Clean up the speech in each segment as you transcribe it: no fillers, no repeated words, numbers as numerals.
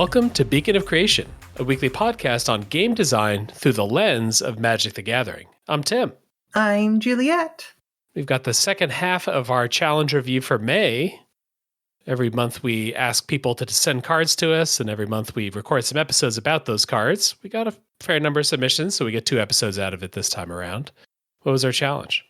welcome to Beacon of Creation, a weekly podcast on game design through the lens of Magic the Gathering. I'm Tim. I'm Juliet. We've got the second half of our challenge review for May. Every month we ask people to send cards to us, and every month we record some episodes about those cards. We got a fair number of submissions, so we get 2 episodes out of it this time around. What was our challenge?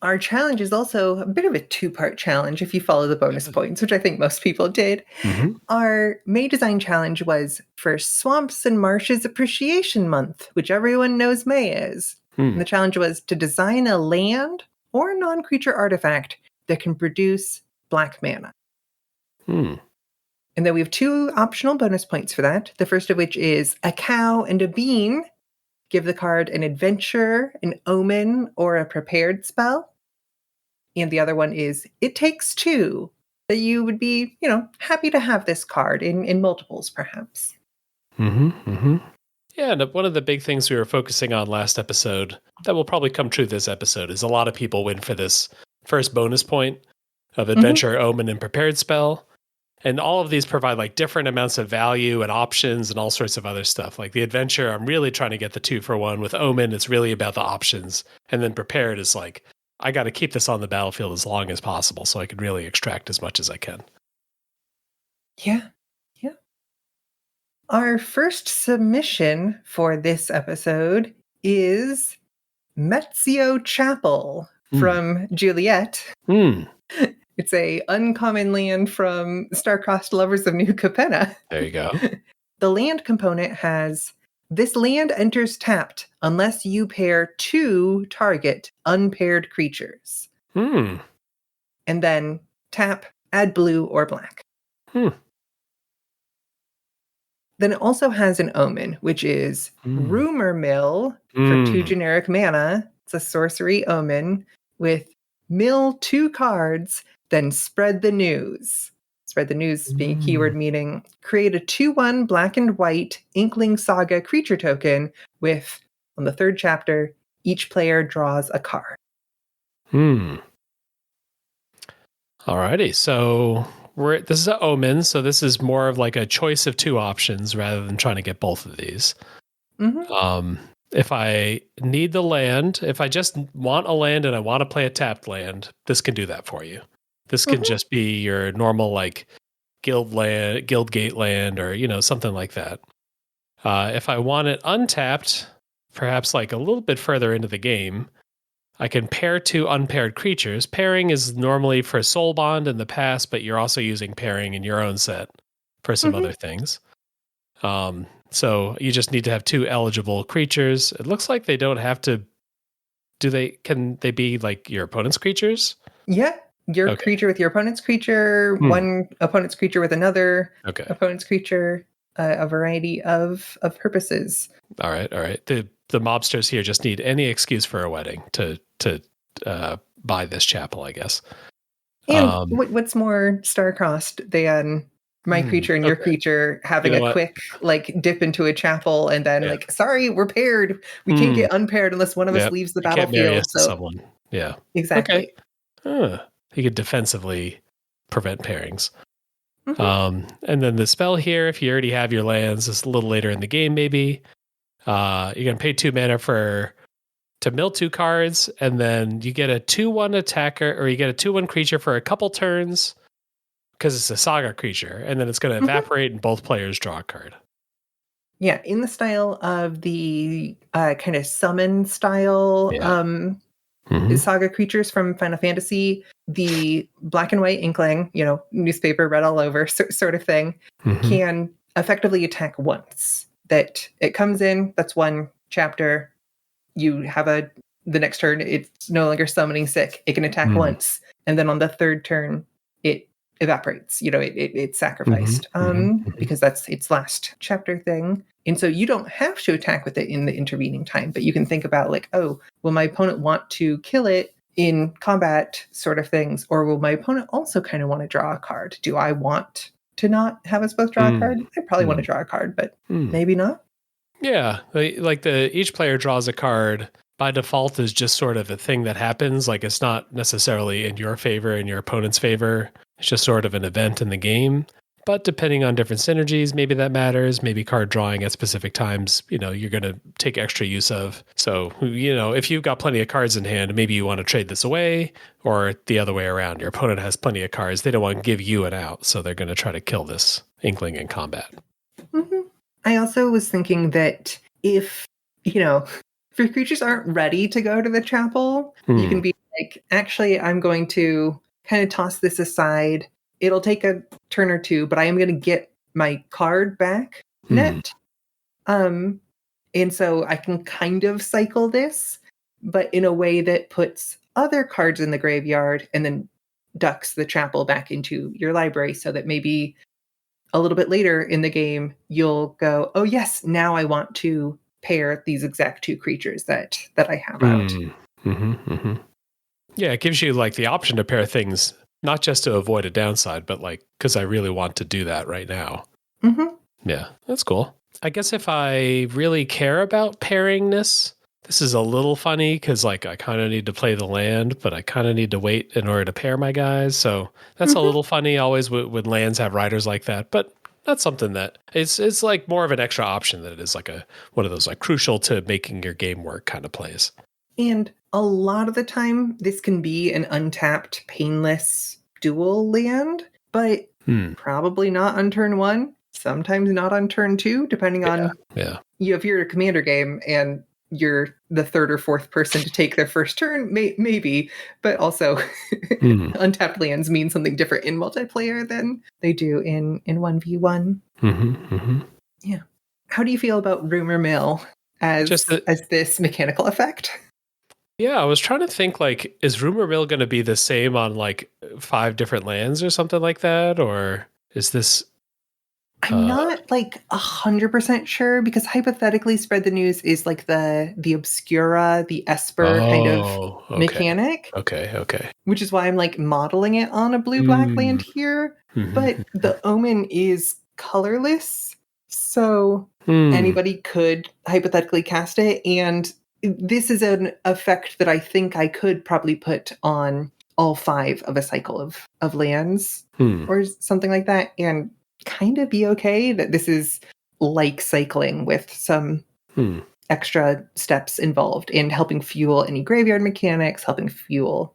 Our challenge is also a bit of a 2-part challenge if you follow the bonus points, which I think most people did. Mm-hmm. Our May Design Challenge was for Swamps and Marshes Appreciation Month, which everyone knows May is. And the challenge was to design a land or non-creature artifact that can produce black mana. And then we have 2 optional bonus points for that. The first of which is a cow and a bean. Give the card an adventure, an omen, or a prepared spell. And the other one is it takes 2. That you would be, happy to have this card in multiples, perhaps. Yeah, and one of the big things we were focusing on last episode that will probably come true this episode is a lot of people win for this first bonus point of adventure, omen, and prepared spell. And all of these provide like different amounts of value and options and all sorts of other stuff. Like the adventure, I'm really trying to get the 2 for 1. With Omen, it's really about the options. And then prepared is like, I got to keep this on the battlefield as long as possible so I can really extract as much as I can. Yeah. Our first submission for this episode is Metzio Chapel from Juliet. It's a uncommon land from Star-Crossed Lovers of New Capenna. There you go. The land component has, this land enters tapped unless you pair 2 target unpaired creatures. And then tap, add blue or black. Then it also has an omen, which is Rumor Mill for 2 generic mana. It's a sorcery omen with mill 2 cards, then spread the news. Spread the news being keyword meaning create a 2/1 black and white Inkling Saga creature token with, on the 3rd chapter, each player draws a card. Alrighty, so this is an omen, so this is more of like a choice of 2 options rather than trying to get both of these. If I need the land, if I just want a land and I want to play a tapped land, this can do that for you. This can just be your normal like guild gate land or something like that. If I want it untapped, perhaps like a little bit further into the game, I can pair 2 unpaired creatures. Pairing is normally for Soul Bond in the past, but you're also using pairing in your own set for some other things. So you just need to have 2 eligible creatures. It looks like they don't have to. Can they be like your opponent's creatures? Yeah. Your creature with your opponent's creature, one opponent's creature with another opponent's creature, a variety of purposes. All right. The mobsters here just need any excuse for a wedding to buy this chapel, I guess. And what's more star-crossed than my creature and your creature having a quick dip into a chapel and then sorry, we're paired. We can't get unpaired unless one of us leaves the battlefield. Can't marry us to someone. Yeah. Exactly. Okay. You could defensively prevent pairings. And then the spell here, if you already have your lands, is a little later in the game, maybe. You're going to pay 2 mana to mill 2 cards, and then you get a 2/1 attacker, or you get a 2/1 creature for a couple turns, because it's a saga creature, and then it's going to evaporate and both players draw a card. Yeah, in the style of the kind of summon style saga creatures from Final Fantasy, the black and white Inkling, newspaper read all over sort of thing, can effectively attack once. That it comes in, that's 1 chapter. You have the next turn, it's no longer summoning sick. It can attack once. And then on the 3rd turn, it evaporates. It's sacrificed because that's its last chapter thing. And so you don't have to attack with it in the intervening time, but you can think about will my opponent want to kill it in combat sort of things? Or will my opponent also kind of want to draw a card? Do I want to not have us both draw a card? I probably want to draw a card, but maybe not. Yeah, each player draws a card by default is just sort of a thing that happens. Like it's not necessarily in your favor, in your opponent's favor. It's just sort of an event in the game. But depending on different synergies, maybe that matters. Maybe card drawing at specific times, you're going to take extra use of. So, if you've got plenty of cards in hand, maybe you want to trade this away, or the other way around. Your opponent has plenty of cards. They don't want to give you an out, so they're going to try to kill this Inkling in combat. Mm-hmm. I also was thinking that if creatures aren't ready to go to the chapel, you can be like, actually, I'm going to kind of toss this aside. It'll take a turn or two, but I am going to get my card back net. And so I can kind of cycle this, but in a way that puts other cards in the graveyard and then ducks the chapel back into your library, so that maybe a little bit later in the game, you'll go, oh yes, now I want to pair these exact two creatures that I have out. Yeah, it gives you like the option to pair things, not just to avoid a downside, but like, because I really want to do that right now. Yeah, that's cool. I guess if I really care about pairingness, this is a little funny because like I kind of need to play the land, but I kind of need to wait in order to pair my guys. So that's a little funny always when lands have riders like that. But that's something that it's like more of an extra option than it is like one of those like crucial to making your game work kind of plays. And a lot of the time, this can be an untapped, painless dual land, but probably not on turn one. Sometimes not on turn two, depending on if you're a commander game and you're the third or fourth person to take their first turn, maybe. But also, untapped lands mean something different in multiplayer than they do in 1v1. Yeah. How do you feel about Rumor Mill as this mechanical effect? Yeah, I was trying to think, like, is Rumor Mill going to be the same on, like, 5 different lands or something like that? Or is this... I'm not, like, 100% sure, because hypothetically Spread the News is, like, the Obscura, the Esper kind of mechanic. Okay. Which is why I'm, like, modeling it on a blue-black land here. But the Omen is colorless, so anybody could hypothetically cast it, and... this is an effect that I think I could probably put on all 5 of a cycle of lands or something like that, and kind of be okay that this is like cycling with some extra steps involved in helping fuel any graveyard mechanics, helping fuel,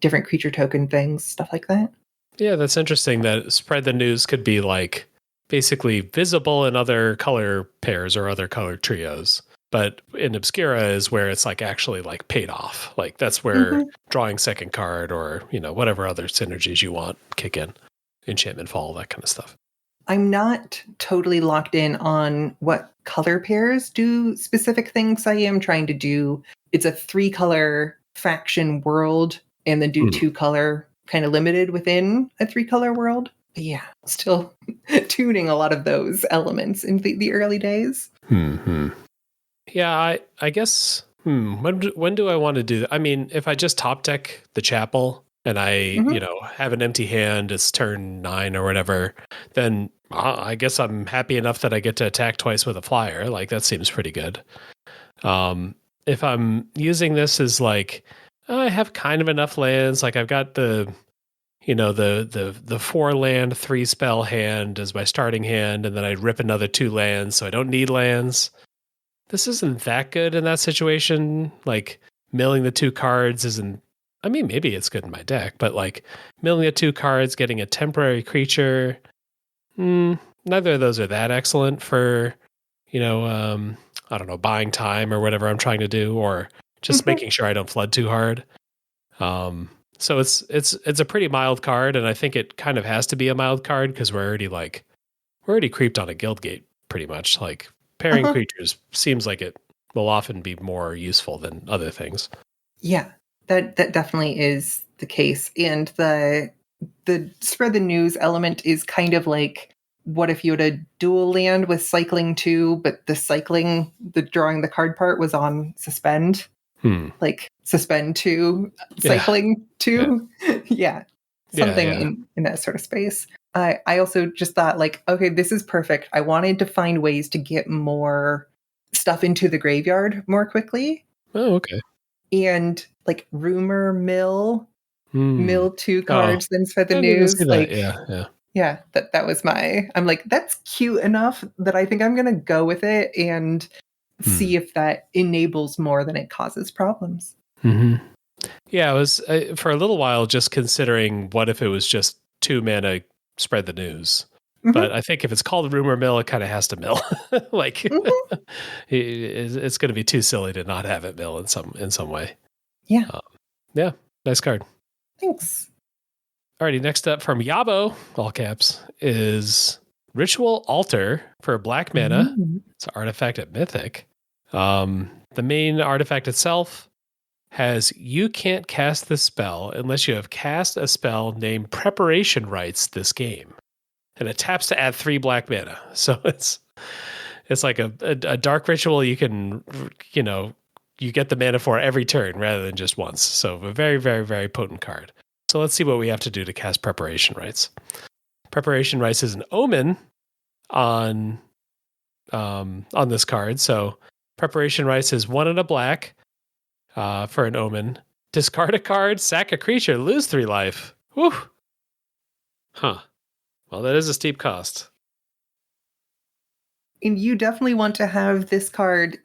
different creature token things, stuff like that. Yeah, that's interesting that Spread the News could be like basically visible in other color pairs or other color trios. But in Obscura is where it's like actually like paid off. Like that's where drawing second card or, whatever other synergies you want kick in. Enchantment Fall, that kind of stuff. I'm not totally locked in on what color pairs do specific things. I am trying to do, it's a 3-color faction world and then do 2-color kind of limited within a 3-color world. But yeah, still tuning a lot of those elements in the early days. Yeah, I guess, when do I want to do that? I mean, if I just top deck the chapel and I, have an empty hand, it's turn 9 or whatever, then I guess I'm happy enough that I get to attack twice with a flyer. Like, that seems pretty good. If I'm using this as like, I have kind of enough lands, like I've got the 4-land, 3-spell hand as my starting hand, and then I rip another 2 lands, so I don't need lands. This isn't that good in that situation. Like, milling the 2 cards isn't... I mean, maybe it's good in my deck, but like, milling the 2 cards, getting a temporary creature... neither of those are that excellent for, I don't know, buying time or whatever I'm trying to do, or just making sure I don't flood too hard. So it's a pretty mild card, and I think it kind of has to be a mild card because we're already creeped on a guild gate pretty much. Like, pairing creatures seems like it will often be more useful than other things. Yeah, that definitely is the case. And the Spread the News element is kind of like, what if you had a dual land with cycling 2, but the drawing the card part was on suspend? Like suspend 2, cycling 2? Yeah. Something in that sort of space. I also just thought, like, okay, this is perfect. I wanted to find ways to get more stuff into the graveyard more quickly. Oh, okay. And like Rumor Mill 2 cards, then Spread the News. Like, yeah. Yeah, that was I'm like, that's cute enough that I think I'm going to go with it and see if that enables more than it causes problems. Mm-hmm. Yeah, I was for a little while just considering what if it was just 2 mana spread the news. Mm-hmm. But I think if it's called rumor mill, it kind of has to mill. Like mm-hmm. It's going to be too silly to not have it mill in some way. Yeah. Yeah, nice card. Thanks. Alrighty, next up from Yabo, all caps, is Ritual Altar for black mana. Mm-hmm. It's an artifact at Mythic. The main artifact itself has you can't cast this spell unless you have cast a spell named Preparation Rites this game. And it taps to add 3 black mana. So it's like a dark ritual you can, you get the mana for every turn rather than just once. So a very, very, very potent card. So let's see what we have to do to cast Preparation Rites. Preparation Rites is an Omen on this card. So Preparation Rites is 1 and a black for an Omen. Discard a card, sack a creature, lose 3 life. Whew. Huh. Well, that is a steep cost. And you definitely want to have this card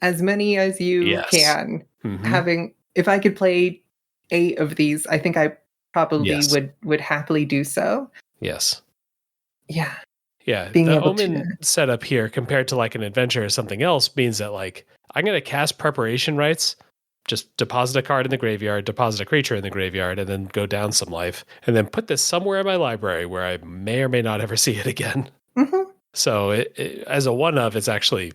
as many as you can. Mm-hmm. If I could play 8 of these, I think I probably would happily do so. Yes. Yeah. Yeah. The Omen setup here compared to like an adventure or something else means that like I'm going to cast Preparation Rites, just deposit a card in the graveyard, deposit a creature in the graveyard, and then go down some life, and then put this somewhere in my library where I may or may not ever see it again. Mm-hmm. So as a one-of, it's actually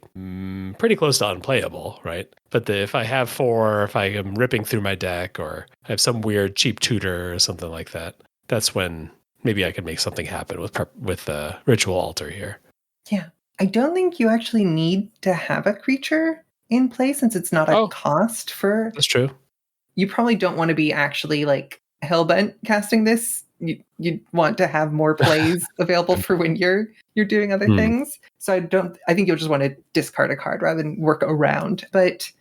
pretty close to unplayable, right? But if I have 4, if I am ripping through my deck, or I have some weird cheap tutor or something like that, that's when maybe I can make something happen with Ritual Altar here. Yeah. I don't think you actually need to have a creature in play since it's not a cost for... That's true. You probably don't want to be actually like hellbent casting this. You want to have more plays available for when you're doing other things. So I think you'll just want to discard a card rather than work around. But,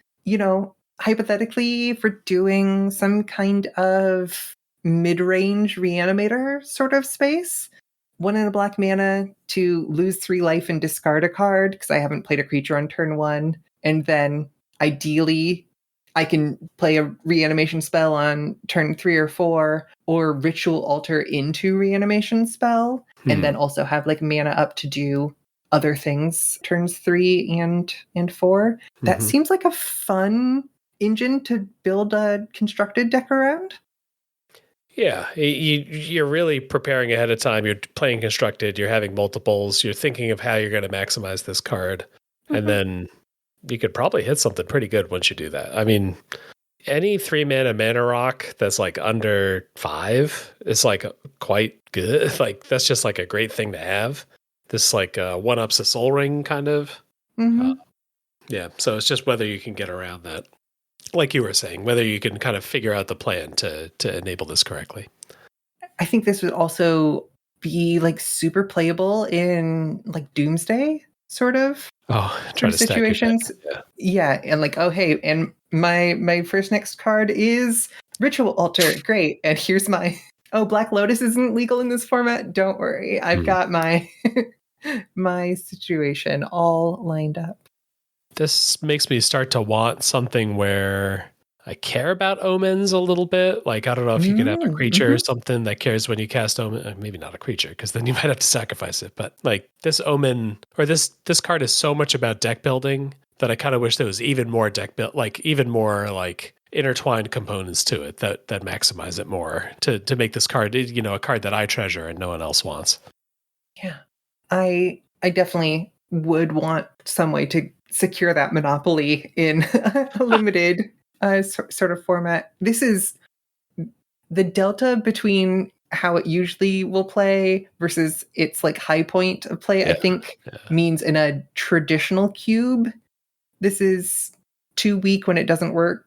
hypothetically, for doing some kind of mid-range reanimator sort of space, 1 and a black mana to lose 3 life and discard a card, because I haven't played a creature on turn 1. And then ideally I can play a reanimation spell on turn 3 or 4, or Ritual Altar into reanimation spell, and then also have like mana up to do other things turns 3 and 4. That seems like a fun engine to build a constructed deck around. Yeah, you're really preparing ahead of time. You're playing constructed. You're having multiples. You're thinking of how you're going to maximize this card, and then you could probably hit something pretty good once you do that. I mean, any 3 mana rock that's like under 5 is like quite good. Like that's just like a great thing to have. This like one ups a Soul Ring kind of. Yeah, so it's just whether you can get around that. Like you were saying, whether you can kind of figure out the plan to enable this correctly. I think this would also be like super playable in like Doomsday sort of. Try to situations. Yeah, and like, oh hey, and my first next card is Ritual Altar. Great, and here's my Black Lotus isn't legal in this format. Don't worry, I've got my my situation all lined up. This makes me start to want something where I care about omens a little bit. Like, I don't know if you can have a creature or something that cares when you cast omen. Maybe not a creature, because then you might have to sacrifice it. But like this omen, or this card is so much about deck building that I kind of wish there was even more deck build, like even more like intertwined components to it that maximize it more to make this card, a card that I treasure and no one else wants. Yeah, I definitely would want some way to secure that monopoly in a limited sort of format. This is the delta between how it usually will play versus its like high point of play. I think means in a traditional cube, this is too weak when it doesn't work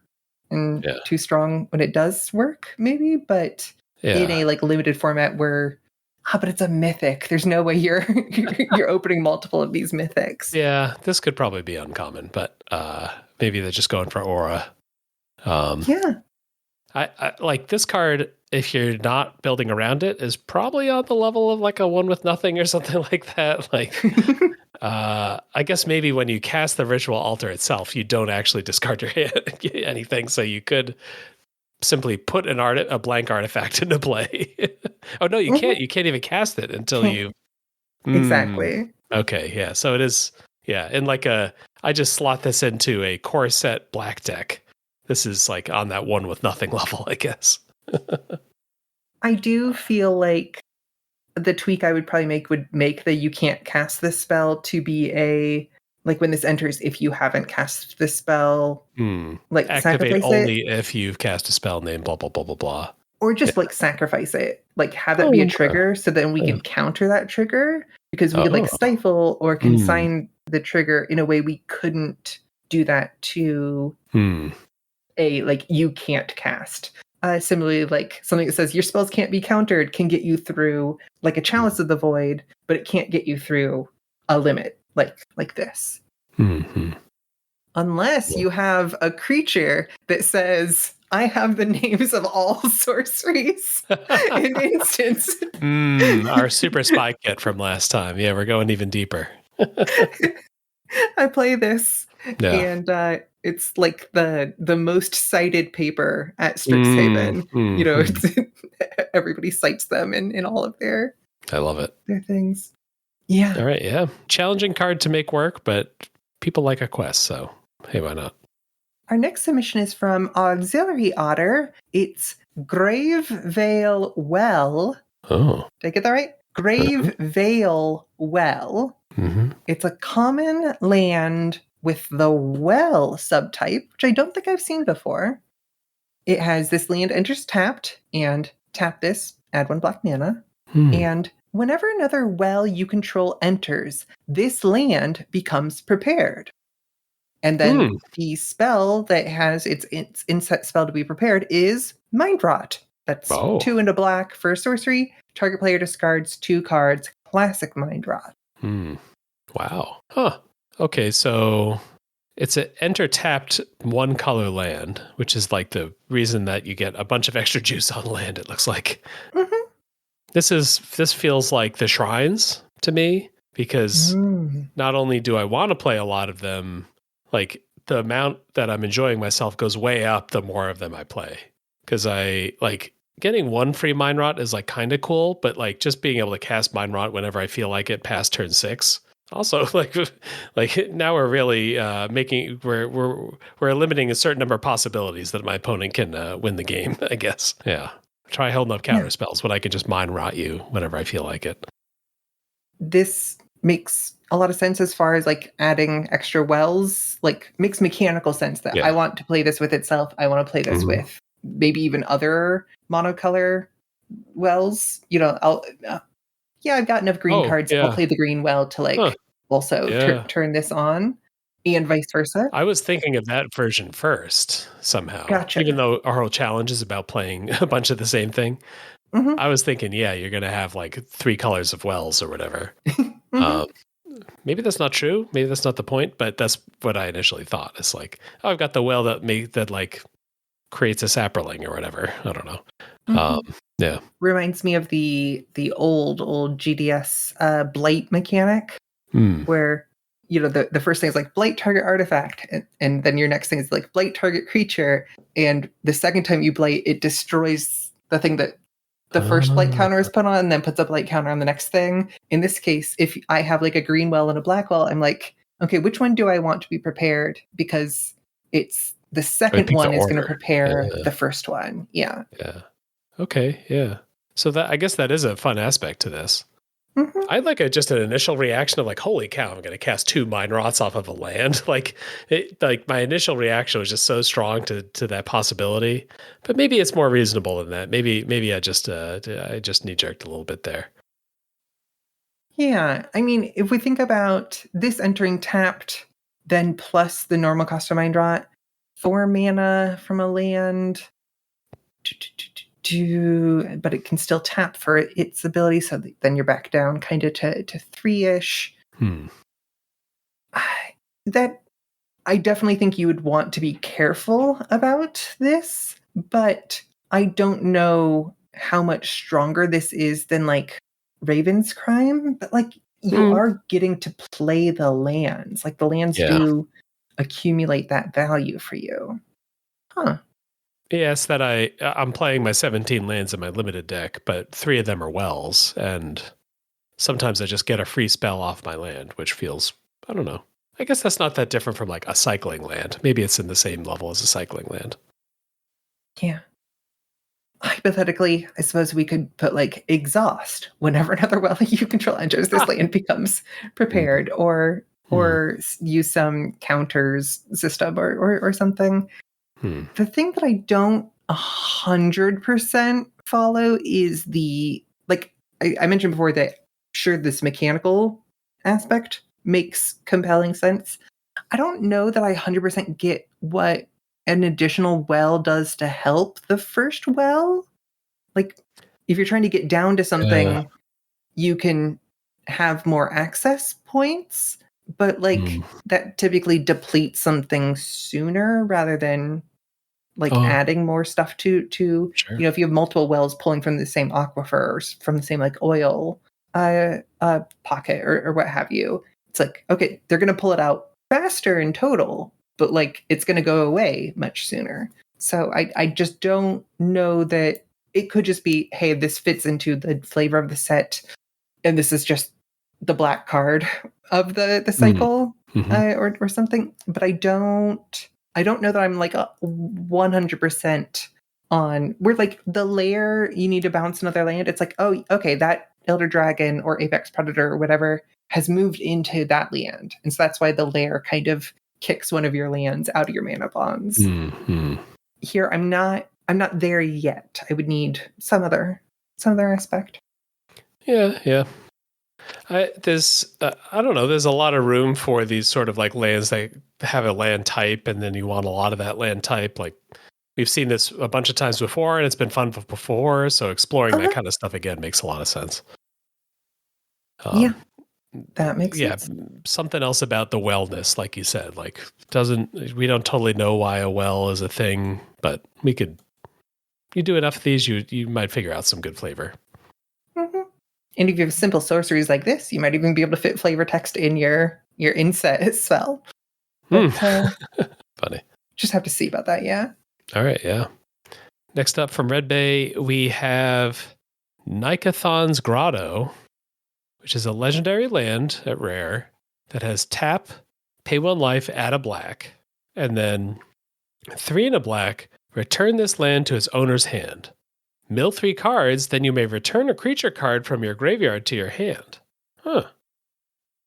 and too strong when it does work, maybe. But in a like limited format where but it's a mythic. There's no way you're opening multiple of these mythics. Yeah, this could probably be uncommon, but maybe they're just going for aura. I like this card. If you're not building around it, is probably on the level of like a 1 with nothing or something like that. Like, I guess maybe when you cast the ritual altar itself, you don't actually discard your hand, anything. So you could simply put a blank artifact into play. Oh no, you can't. You can't even cast it until you. Exactly. Okay, yeah. So it is. Yeah, and like I just slot this into a core set black deck. This is like on that 1 with nothing level, I guess. I do feel like the tweak I would probably would make that you can't cast this spell to be like when this enters, if you haven't cast this spell, like activate sacrifice only it. if you've cast a spell named blah blah blah blah blah. Or just like sacrifice it, like have that be a trigger, so then we can counter that trigger, because we could like stifle or consign the trigger in a way we couldn't do that to a like you can't cast. Similarly, like something that says your spells can't be countered can get you through like a Chalice of the Void, but it can't get you through a limit like this. Unless you have a creature that says, I have the names of all sorceries in instance. Our super spy kit from last time. Yeah, we're going even deeper. I play this, and it's like the most cited paper at Strixhaven. You know, everybody cites them in all of their. I love it. Their things. Yeah. All right. Yeah. Challenging card to make work, but people like a quest, so hey, why not? Our next submission is from Auxiliary Otter. It's Grave Vale Well. Oh. Did I get that right? Grave Vale Well. It's a common land with the well subtype, which I don't think I've seen before. It has this land enters tapped, and tap this, add 1 black mana. And whenever another well you control enters, this land becomes prepared. And then the spell that has its inset spell to be prepared is Mind Rot. That's 2 and a black for sorcery. Target player discards 2 cards. Classic Mind Rot. Wow. Huh. Okay, so it's an enter tapped 1 color land, which is like the reason that you get a bunch of extra juice on land, it looks like. This feels like the shrines to me, because not only do I want to play a lot of them, like the amount that I'm enjoying myself goes way up the more of them I play. Because I like getting 1 free Mind Rot is like kind of cool, but like just being able to cast Mind Rot whenever I feel like it past turn 6. Also, like now we're really we're limiting a certain number of possibilities that my opponent can win the game, I guess. Yeah. Try holding up counter spells when I can just Mind Rot you whenever I feel like it. This makes a lot of sense as far as like adding extra wells, like makes mechanical sense that I want to play this with itself. I want to play this with maybe even other monocolor wells. You know, I've got enough green cards. I'll play the green well to like also turn this on, and vice versa. I was thinking of that version first somehow. Gotcha. Even though our whole challenge is about playing a bunch of the same thing. I was thinking, you're going to have like 3 colors of wells or whatever. Maybe that's not true. Maybe that's not the point, but that's what I initially thought. It's like, I've got the well that like creates a sapperling or whatever. I don't know. Yeah. Reminds me of the old GDS blight mechanic, where you know the first thing is like blight target artifact, and then your next thing is like blight target creature, and the second time you blight, it destroys the thing that the first blight counter is put on, and then puts a blight counter on the next thing. In this case, if I have like a green well and a black well, I'm like, okay, which one do I want to be prepared? Because it's the second one is going to prepare the first one. Yeah. Yeah. Okay. Yeah. So that, I guess that is a fun aspect to this. I had like just an initial reaction of like, holy cow, I'm going to cast 2 Mind Rots off of a land. Like my initial reaction was just so strong to that possibility, but maybe it's more reasonable than that. Maybe I just knee jerked a little bit there. Yeah. I mean, if we think about this entering tapped, then plus the normal cost of Mind Rot, 4 mana from a land, but it can still tap for its ability, so then you're back down kind of to 3-ish. That I definitely think you would want to be careful about this, but I don't know how much stronger this is than like Raven's Crime, but like you are getting to play the lands. Like the lands do accumulate that value for you. Huh. Yes, that I'm playing my 17 lands in my limited deck, but 3 of them are wells, and sometimes I just get a free spell off my land, which feels, I don't know. I guess that's not that different from like a cycling land. Maybe it's in the same level as a cycling land. Yeah. Hypothetically, I suppose we could put like exhaust whenever another well you control enters this land becomes prepared, or use some counters system or something. The thing that I don't 100% follow is the, like I mentioned before that sure this mechanical aspect makes compelling sense. I don't know that I 100% get what an additional well does to help the first well. Like if you're trying to get down to something, you can have more access points, but like that typically depletes something sooner rather than like adding more stuff to sure. You know, if you have multiple wells pulling from the same aquifer or from the same like oil pocket or what have you, it's like, okay, they're going to pull it out faster in total, but like it's going to go away much sooner. So I just don't know that it could just be, hey, this fits into the flavor of the set, and this is just the black card of the cycle or something. But I don't know that I'm like a 100% on where like the layer you need to bounce another land. It's like, oh, okay, that Elder Dragon or Apex Predator or whatever has moved into that land, and so that's why the layer kind of kicks one of your lands out of your mana bonds. Here, I'm not there yet. I would need some other aspect. Yeah. I don't know. There's a lot of room for these sort of like lands that have a land type, and then you want a lot of that land type. Like we've seen this a bunch of times before, and it's been fun before. So exploring that kind of stuff again makes a lot of sense. Yeah, that makes sense. Something else about the wellness, like you said, like we don't totally know why a well is a thing, but you do enough of these, you might figure out some good flavor. And if you have simple sorceries like this, you might even be able to fit flavor text in your inset spell. But, funny. Just have to see about that, yeah. All right, yeah. Next up from Red Bay, we have Nikathon's Grotto, which is a legendary land at rare that has tap, pay 1 life, add a black, and then 3 and a black, return this land to its owner's hand. Mill 3 cards, then you may return a creature card from your graveyard to your hand. And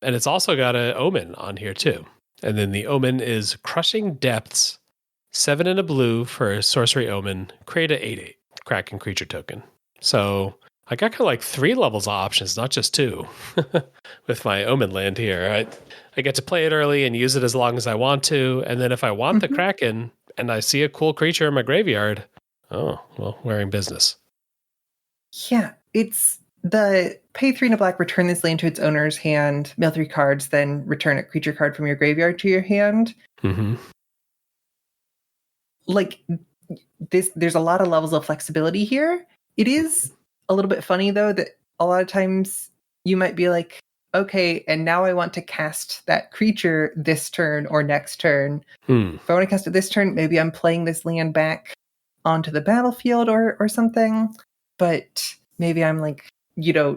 it's also got an Omen on here too. And then the Omen is Crushing Depths, 7 and a blue for a sorcery Omen, create a 8/8 Kraken creature token. So I got kind of like 3 levels of options, not just 2, with my Omen land here. I get to play it early and use it as long as I want to. And then if I want the Kraken and I see a cool creature in my graveyard, oh, well, we're in business. Yeah, it's the pay 3 and a black, return this land to its owner's hand, mill 3 cards, then return a creature card from your graveyard to your hand. Like this, there's a lot of levels of flexibility here. It is a little bit funny though that a lot of times you might be like, okay, and now I want to cast that creature this turn or next turn. If I want to cast it this turn, maybe I'm playing this land back onto the battlefield or something, but maybe I'm like,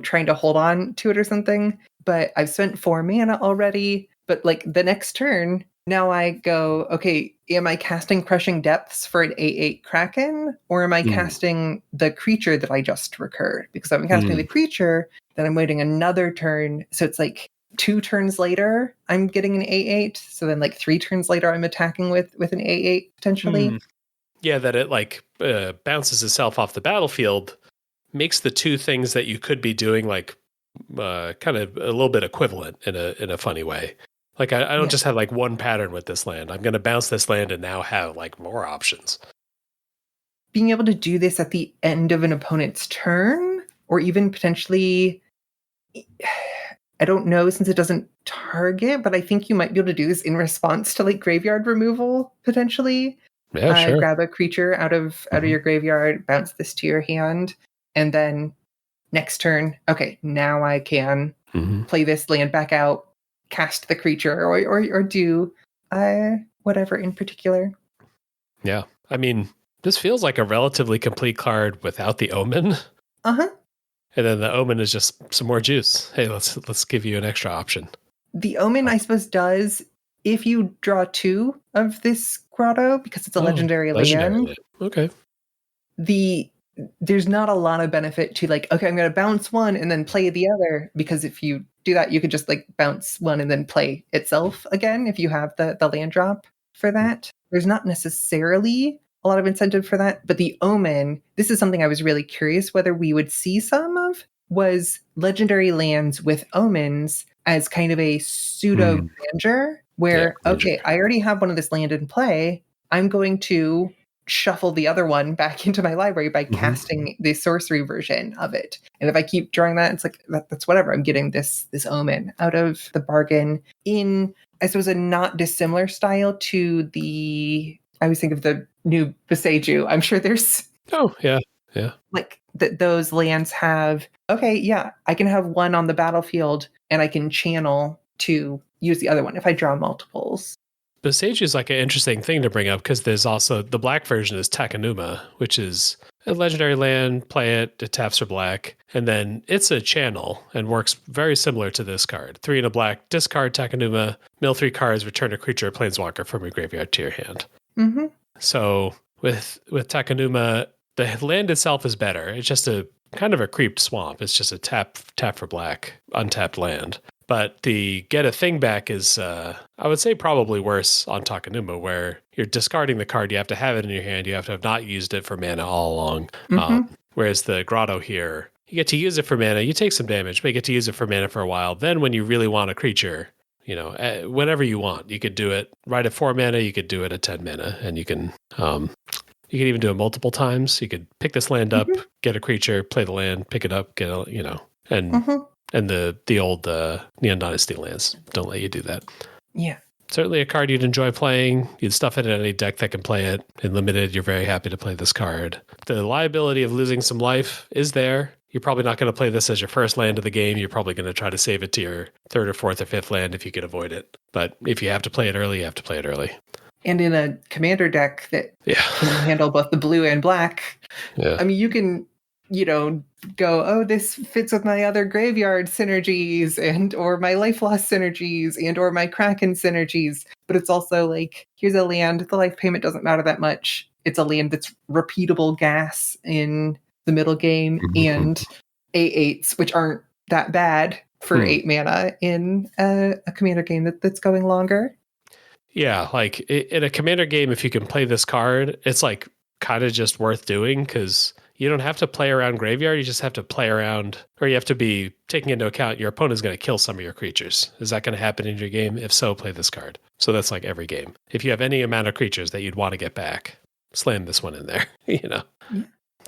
trying to hold on to it or something, but I've spent 4 mana already. But like the next turn, now I go, okay, am I casting Crushing Depths for an 8/8 Kraken, or am I casting the creature that I just recurred? Because if I'm casting the creature, then I'm waiting another turn. So it's like 2 turns later, I'm getting an 8/8. So then like 3 turns later, I'm attacking with an 8/8 potentially. Yeah, that it like bounces itself off the battlefield, makes the 2 things that you could be doing like kind of a little bit equivalent in a funny way. Like I don't just have like one pattern with this land. I'm going to bounce this land and now have like more options. Being able to do this at the end of an opponent's turn, or even potentially, I don't know, since it doesn't target, but I think you might be able to do this in response to like graveyard removal potentially. Yeah, sure. Grab a creature out of your graveyard, bounce this to your hand, and then next turn, okay, now I can play this land back out, cast the creature, or do whatever in particular. Yeah. I mean, this feels like a relatively complete card without the Omen. Uh-huh. And then the Omen is just some more juice. Hey, let's give you an extra option. The Omen, I suppose, does if you draw 2 of this grotto, because it's a legendary land. Okay. There's not a lot of benefit to like, okay, I'm going to bounce one and then play the other, because if you do that, you could just like bounce one and then play itself again if you have the land drop for that. There's not necessarily a lot of incentive for that, but the Omen, this is something I was really curious whether we would see some of, was legendary lands with omens as kind of a pseudo grandeur, where, okay, I already have one of this land in play. I'm going to shuffle the other one back into my library by casting the sorcery version of it. And if I keep drawing that, it's like, that's whatever. I'm getting this Omen out of the bargain in, I suppose, a not dissimilar style to the, I always think of the new Beseju. I'm sure there's... Oh, yeah. Yeah. Like those lands have, okay, yeah, I can have one on the battlefield and I can channel to use the other one if I draw multiples. Beseju is like an interesting thing to bring up because there's also the black version is Takenuma, which is a legendary land, play it taps for black, and then it's a channel and works very similar to this card. 3 and a black, discard Takenuma, mill 3 cards, return a creature or planeswalker from your graveyard to your hand. So with Takenuma, the land itself is better. It's just a kind of a creeped swamp. It's just a tap for black, untapped land. But the get a thing back is, I would say, probably worse on Takenuma, where you're discarding the card. You have to have it in your hand. You have to have not used it for mana all along. Whereas the Grotto here, you get to use it for mana. You take some damage, but you get to use it for mana for a while. Then when you really want a creature, whenever you want, you could do it right at 4 mana. You could do it at 10 mana, and you can even do it multiple times. You could pick this land up, get a creature, play the land, pick it up, get a, and the old Neon Dynasty lands don't let you do that. Yeah. Certainly a card you'd enjoy playing. You'd stuff it in any deck that can play it. In Limited, you're very happy to play this card. The liability of losing some life is there. You're probably not going to play this as your first land of the game. You're probably going to try to save it to your 3rd or 4th or 5th land if you can avoid it. But if you have to play it early, you have to play it early. And in a commander deck that can handle both the blue and black, I mean, you can, go, oh, this fits with my other graveyard synergies and or my life loss synergies and or my Kraken synergies. But it's also like, here's a land, the life payment doesn't matter that much. It's a land that's repeatable gas in the middle game and 8/8s, which aren't that bad for 8 mana in a commander game that's going longer. Yeah, like in a commander game, if you can play this card, it's like kind of just worth doing because you don't have to play around graveyard. You just have to play around, or you have to be taking into account your opponent's going to kill some of your creatures. Is that going to happen in your game? If so, play this card. So that's like every game. If you have any amount of creatures that you'd want to get back, slam this one in there. Yeah.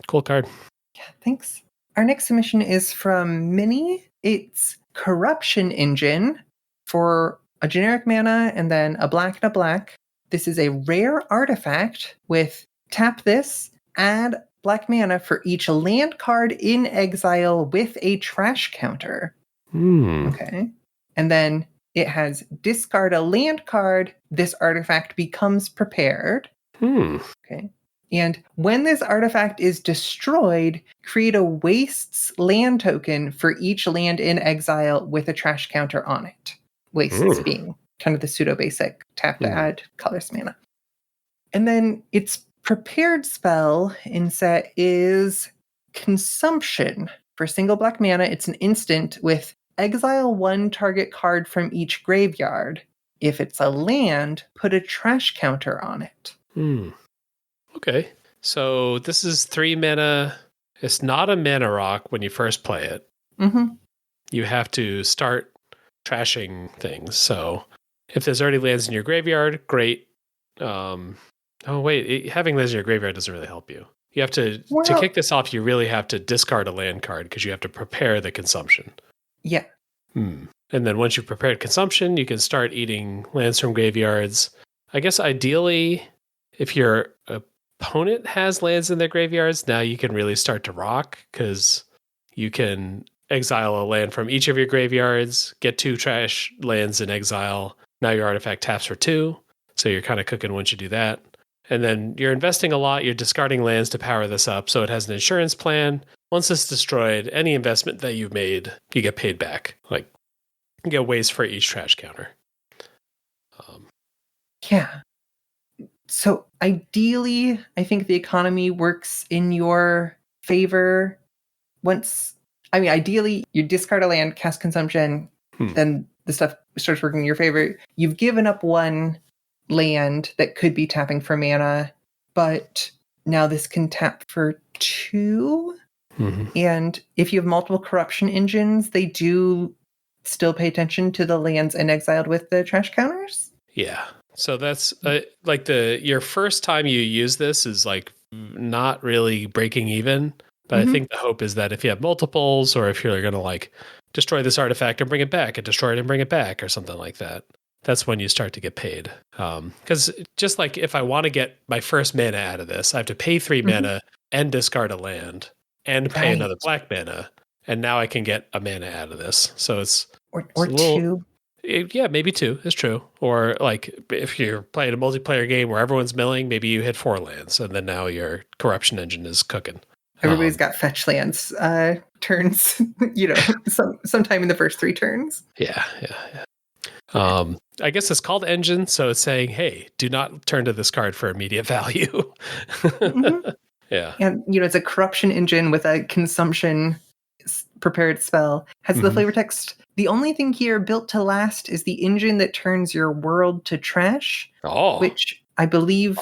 Cool card. Yeah, thanks. Our next submission is from Minnie. It's Corruption Engine for a generic mana and then a black and a black. This is a rare artifact with tap this, add black mana for each land card in exile with a trash counter. Okay. And then it has discard a land card. This artifact becomes prepared. Okay. And when this artifact is destroyed, create a wastes land token for each land in exile with a trash counter on it. Wastes being kind of the pseudo-basic tap to add colorless mana. And then its prepared spell in set is Consumption. For single black mana, it's an instant with exile 1 target card from each graveyard. If it's a land, put a trash counter on it. Okay. So this is 3 mana. It's not a mana rock when you first play it. You have to start trashing things. So if there's already lands in your graveyard, great. Having lands in your graveyard doesn't really help you. You have to kick this off, you really have to discard a land card because you have to prepare the consumption. Yeah. And then once you've prepared consumption, you can start eating lands from graveyards. I guess ideally, if your opponent has lands in their graveyards, now you can really start to rock because you can exile a land from each of your graveyards, get 2 trash lands in exile. Now your artifact taps for 2, so you're kind of cooking once you do that. And then you're investing a lot, you're discarding lands to power this up, so it has an insurance plan. Once it's destroyed, any investment that you've made, you get paid back. Like, you get waste for each trash counter. Yeah. So ideally, I think the economy works in your favor. Ideally, you discard a land, cast consumption, then the stuff starts working in your favor. You've given up 1 land that could be tapping for mana, but now this can tap for 2. Mm-hmm. And if you have multiple corruption engines, they do still pay attention to the lands and exiled with the trash counters. Yeah. So that's like your first time you use this is like not really breaking even. But I think the hope is that if you have multiples, or if you're going to like destroy this artifact and bring it back, and destroy it and bring it back, or something like that, that's when you start to get paid. Because just like if I want to get my first mana out of this, I have to pay 3 mana and discard a land and pay another black mana, and now I can get a mana out of this. So it's or 2. Yeah, maybe 2 is true. Or like if you're playing a multiplayer game where everyone's milling, maybe you hit 4 lands, and then now your corruption engine is cooking. Everybody's got fetch lands turns, sometime in the first 3 turns. Yeah. I guess it's called engine, so it's saying, hey, do not turn to this card for immediate value. Yeah. And, it's a corruption engine with a consumption prepared spell. Has the flavor text. The only thing here built to last is the engine that turns your world to trash. Which I believe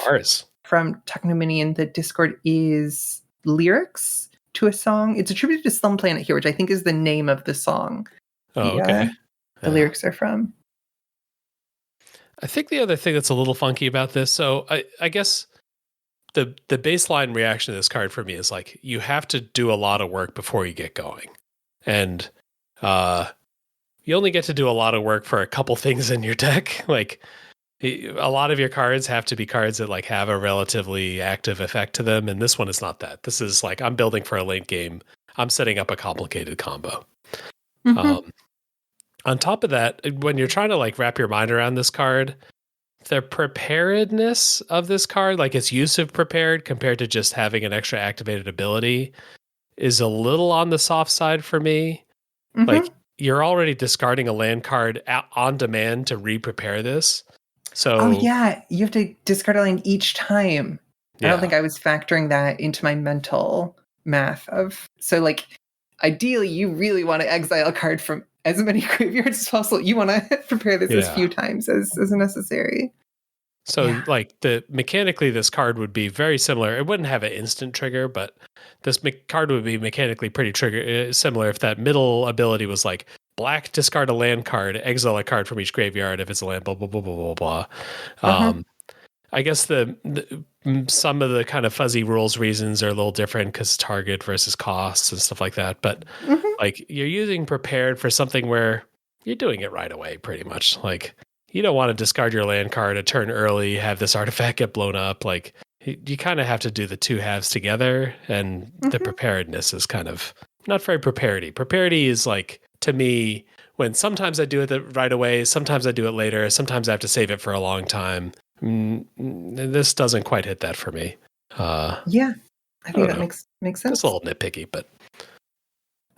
from Technominion, the Discord is lyrics to a song. It's attributed to Slum Planet here, which I think is the name of the song. The lyrics are from. I think the other thing that's a little funky about this, so I guess the baseline reaction to this card for me is like, you have to do a lot of work before you get going. And you only get to do a lot of work for a couple things in your deck. Like, a lot of your cards have to be cards that like have a relatively active effect to them, and this one is not that. This is like, I'm building for a late game. I'm setting up a complicated combo. On top of that, when you're trying to like wrap your mind around this card, the preparedness of this card, like its use of prepared compared to just having an extra activated ability, is a little on the soft side for me. Like, you're already discarding a land card on demand to re-prepare this. So, you have to discard a land each time. I don't think I was factoring that into my mental math so like, ideally you really want to exile a card from as many graveyards as possible. You want to prepare this as few times as necessary. So like mechanically this card would be very similar. It wouldn't have an instant trigger, but this card would be mechanically pretty similar if that middle ability was like black, discard a land card, exile a card from each graveyard if it's a land, blah, blah, blah, blah, blah, blah. I guess some of the kind of fuzzy rules reasons are a little different because target versus costs and stuff like that. But like, you're using prepared for something where you're doing it right away, pretty much. Like, you don't want to discard your land card a turn early, have this artifact get blown up. Like, you kind of have to do the 2 halves together, and the preparedness is kind of not very preparedy. Preparedy is like, to me, when sometimes I do it right away, sometimes I do it later, sometimes I have to save it for a long time. This doesn't quite hit that for me. I think that makes sense. It's a little nitpicky, but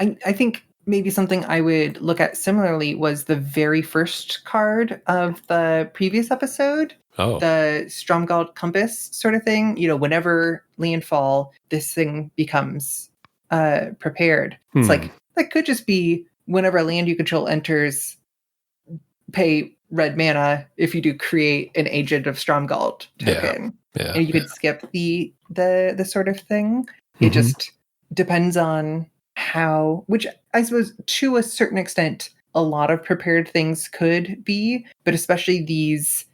I think maybe something I would look at similarly was the very first card of the previous episode. The Stromgald Compass sort of thing. Whenever landfall, this thing becomes prepared. It's like, that could just be whenever a land you control enters, pay red mana if you do create an Agent of Stromgald token. And you could skip the sort of thing. It just depends on how, which I suppose to a certain extent a lot of prepared things could be, but especially these,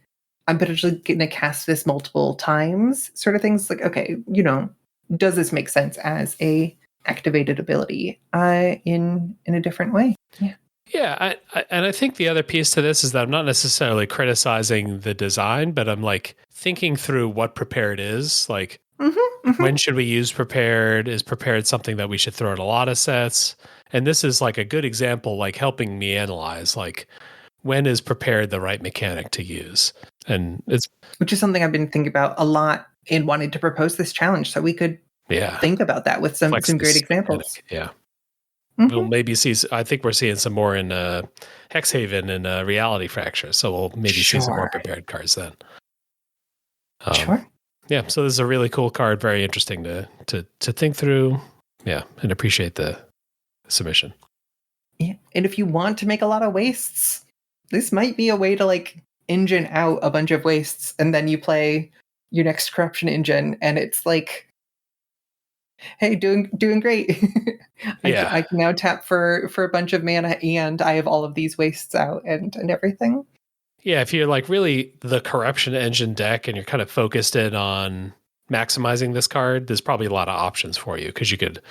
I'm potentially going to cast this multiple times sort of things. Like, okay, does this make sense as a activated ability in a different way? And I think the other piece to this is that I'm not necessarily criticizing the design, but I'm like thinking through what prepared is. Like, when should we use prepared? Is prepared something that we should throw in a lot of sets? And this is like a good example, like helping me analyze, like, when is prepared the right mechanic to use? And it's which is something I've been thinking about a lot in wanting to propose this challenge, so we could think about that with some great examples. Mechanic. Yeah. We'll maybe see. I think we're seeing some more in Hexhaven and Reality Fracture, so we'll maybe see some more prepared cards then. Sure. Yeah, so this is a really cool card. Very interesting to think through. Yeah, and appreciate the submission. Yeah, and if you want to make a lot of wastes, this might be a way to like engine out a bunch of wastes, and then you play your next corruption engine, and it's like, hey, doing great. I can now tap for a bunch of mana, and I have all of these wastes out and everything. Yeah, if you're like really the corruption engine deck and you're kind of focused in on maximizing this card, there's probably a lot of options for you because you could,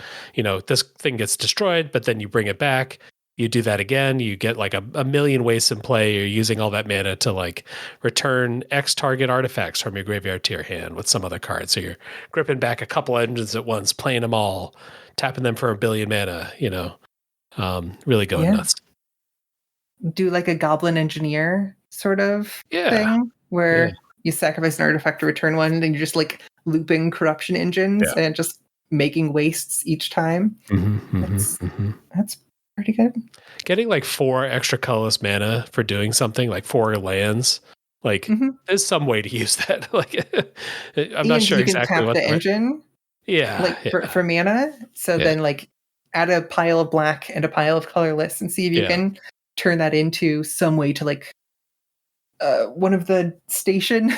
this thing gets destroyed, but then you bring it back. You do that again, you get like a million wastes in play. You're using all that mana to like return X target artifacts from your graveyard to your hand with some other card. So you're gripping back a couple engines at once, playing them all, tapping them for 1 billion mana, really going nuts. Do like a goblin engineer sort of thing where you sacrifice an artifact to return one, and you're just like looping corruption engines and just making wastes each time. That's pretty good. Getting like 4 extra colorless mana for doing something, like 4 lands, like there's some way to use that. Like I'm not sure exactly what the engine. For mana. So then like add a pile of black and a pile of colorless and see if you can turn that into some way to like one of the station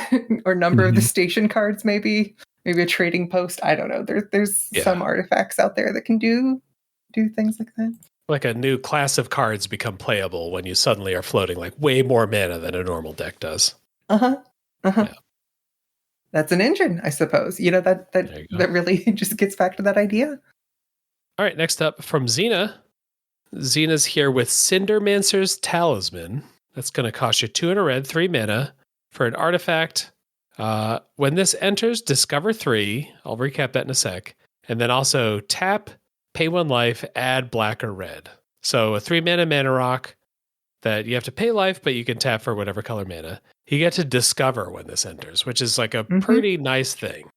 or number of the station cards, maybe a trading post. I don't know. There's some artifacts out there that can do things like that. Like a new class of cards become playable when you suddenly are floating like way more mana than a normal deck does. Yeah. That's an engine, I suppose. That really just gets back to that idea. All right, next up from Xena. Xena's here with Cindermancer's Talisman. That's going to cost you 2 in a red, 3 mana for an artifact. When this enters, discover 3. I'll recap that in a sec. And then also tap, pay 1 life, add black or red. So a 3 mana rock that you have to pay life, but you can tap for whatever color mana. You get to discover when this enters, which is like a pretty nice thing.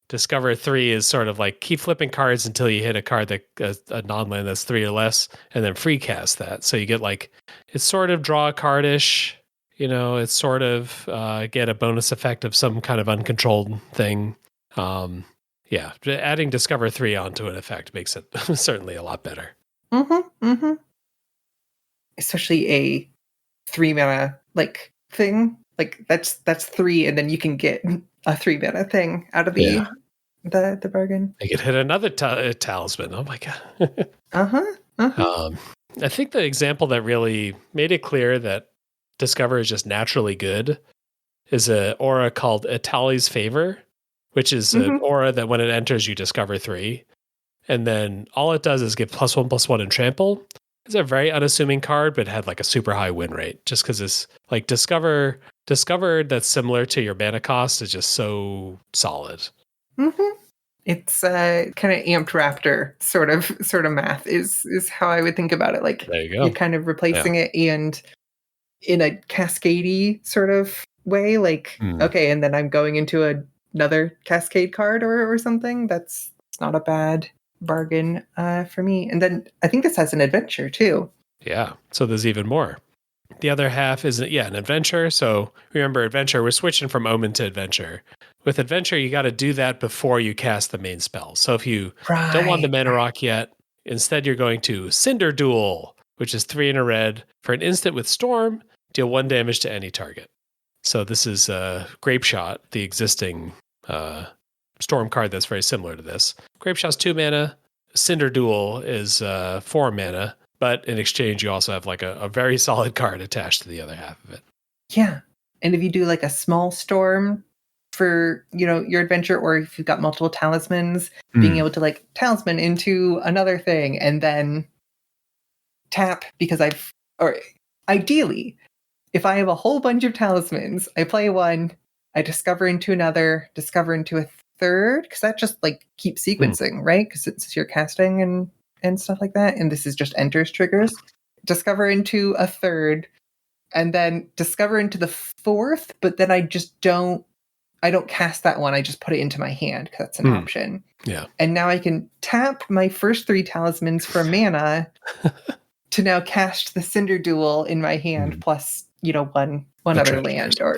Discover 3 is sort of like keep flipping cards until you hit a card that a non-land that's 3 or less, and then free cast that. So you get like, it's sort of draw a cardish, it's sort of get a bonus effect of some kind of uncontrolled thing. Adding Discover 3 onto an effect makes it certainly a lot better. Especially a 3 mana like thing. Like that's 3, and then you can get a 3 mana thing out of the bargain. I could hit another talisman. Oh my god. I think the example that really made it clear that Discover is just naturally good is an aura called Atali's Favor, which is an aura that when it enters, you discover 3. And then all it does is give +1/+1 and trample. It's a very unassuming card, but had like a super high win rate just because it's like discover that's similar to your mana cost is just so solid. It's kind of amped raptor sort of math is how I would think about it. Like there you go. You're kind of replacing it and in a cascadey sort of way, like okay, and then I'm going into another cascade card or something. It's not a bad bargain for me. And then I think this has an adventure too. Yeah, so there's even more. The other half is an adventure. So remember, adventure, we're switching from Omen to adventure. With adventure, you got to do that before you cast the main spell. So if you don't want the mana rock yet, instead you're going to Cinder Duel, which is 3 in a red. For an instant with Storm, deal 1 damage to any target. So this is Grape Shot, the existing Storm card that's very similar to this. Grape Shot's 2 mana. Cinder Duel is 4 mana. But in exchange, you also have like a very solid card attached to the other half of it. Yeah. And if you do like a small storm for, your adventure, or if you've got multiple talismans, being able to like talisman into another thing and then tap or ideally, if I have a whole bunch of talismans, I play 1, I discover into another, discover into a third, because that just like keeps sequencing, right? Because it's your casting and stuff like that. And this is just enters triggers. Discover into a third, and then discover into the fourth, but then I don't cast that one. I just put it into my hand because that's an option. Yeah. And now I can tap my first 3 talismans for mana to now cast the Cinder Duel in my hand, plus, one other land or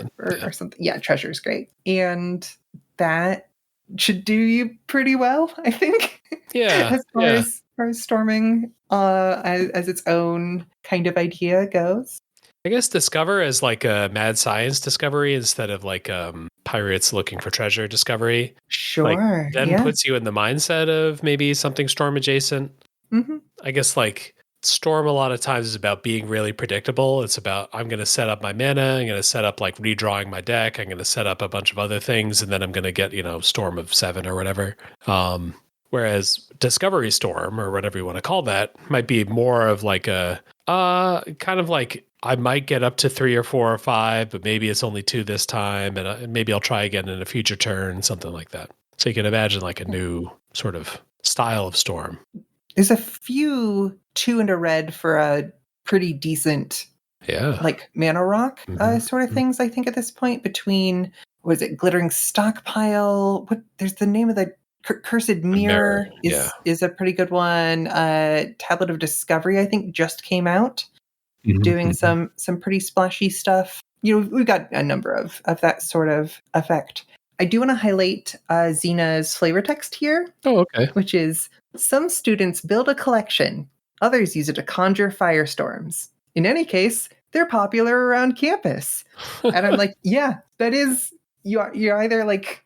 something. Yeah, treasure is great. And that should do you pretty well, I think. Yeah. as far as storming as its own kind of idea goes. I guess discover is like a mad science discovery instead of like pirates looking for treasure discovery. Sure. Like, then puts you in the mindset of maybe something storm adjacent. Mm-hmm. I guess like storm a lot of times is about being really predictable. It's about I'm going to set up my mana. I'm going to set up like redrawing my deck. I'm going to set up a bunch of other things, and then I'm going to get storm of 7 or whatever. Whereas discovery storm or whatever you want to call that might be more of like a kind of like I might get up to 3 or 4 or 5, but maybe it's only 2 this time, and maybe I'll try again in a future turn, something like that. So you can imagine like a new sort of style of storm. There's a few 2 and a red for a pretty decent, like mana rock sort of things. I think at this point between Glittering Stockpile? There's the name of the Cursed Mirror is a pretty good one. Tablet of Discovery I think just came out, doing some pretty splashy stuff. We've got a number of that sort of effect. I do want to highlight Xena's flavor text here. Oh, okay. Which is, some students build a collection. Others use it to conjure firestorms. In any case, they're popular around campus. And I'm like, yeah, that is, you're either like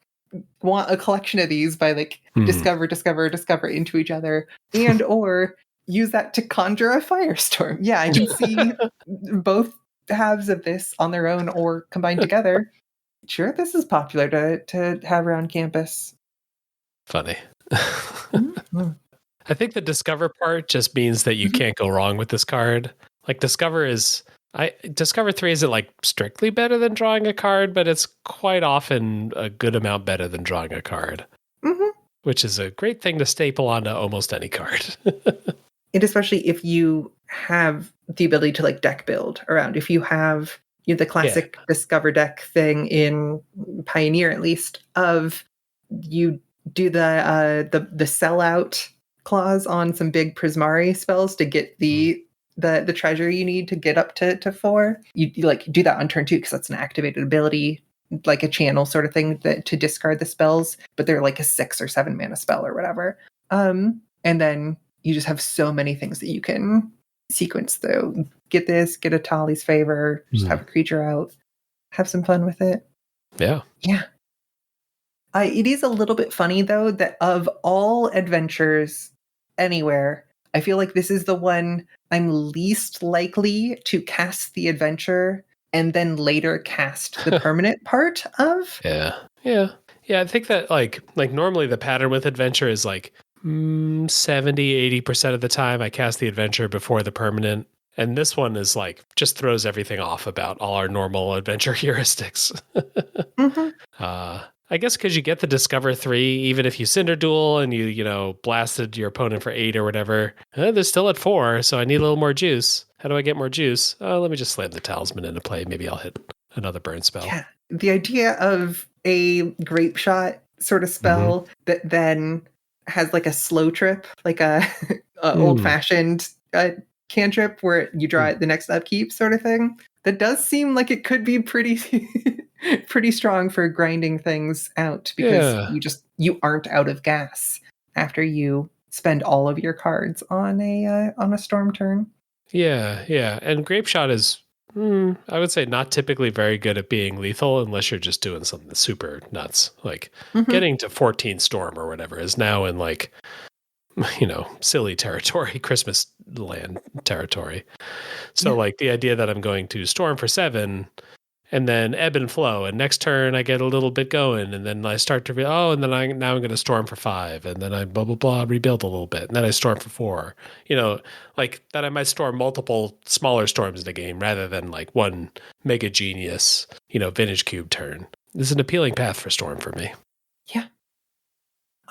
want a collection of these by like discover into each other, and or use that to conjure a firestorm. Yeah, I can see both halves of this on their own or combined together. Sure, this is popular to have around campus. Funny. I think the discover part just means that you can't go wrong with this card. Like discover 3 isn't like strictly better than drawing a card, but it's quite often a good amount better than drawing a card, which is a great thing to staple onto almost any card. And especially if you have the ability to like deck build around, if you have the classic discover deck thing in Pioneer, at least, of you do the sellout clause on some big Prismari spells to get the treasure you need to get up to 4. You like do that on turn 2 because that's an activated ability, like a channel sort of thing to discard the spells, but they're like a 6 or 7 mana spell or whatever. And then you just have so many things that you can sequence through. Get this, get a Tali's Favor, just have a creature out, have some fun with it. Yeah. It is a little bit funny, though, that of all adventures anywhere, I feel like this is the one I'm least likely to cast the adventure and then later cast the permanent part of. Yeah. I think that like normally the pattern with adventure is like 70-80% of the time I cast the adventure before the permanent. And this one is like just throws everything off about all our normal adventure heuristics. I guess because you get the Discover 3, even if you Cinder Duel and you blasted your opponent for 8 or whatever, they're still at 4, so I need a little more juice. How do I get more juice? Let me just slam the Talisman into play. Maybe I'll hit another burn spell. Yeah, the idea of a Grape Shot sort of spell that then has like a slow trip, like a old-fashioned cantrip where you draw it the next upkeep sort of thing. That does seem like it could be pretty strong for grinding things out, because you aren't out of gas after you spend all of your cards on a storm turn. Yeah. And Grape Shot is, I would say, not typically very good at being lethal unless you're just doing something that's super nuts. Like getting to 14 storm or whatever is now in like, silly territory, Christmas land territory. So like the idea that I'm going to storm for 7 and then ebb and flow, and next turn I get a little bit going, and then I start to and then I'm going to storm for 5, and then I blah blah blah rebuild a little bit, and then I storm for 4. Like that I might storm multiple smaller storms in the game rather than like one mega genius, vintage cube turn. is an appealing path for Storm for me. Yeah.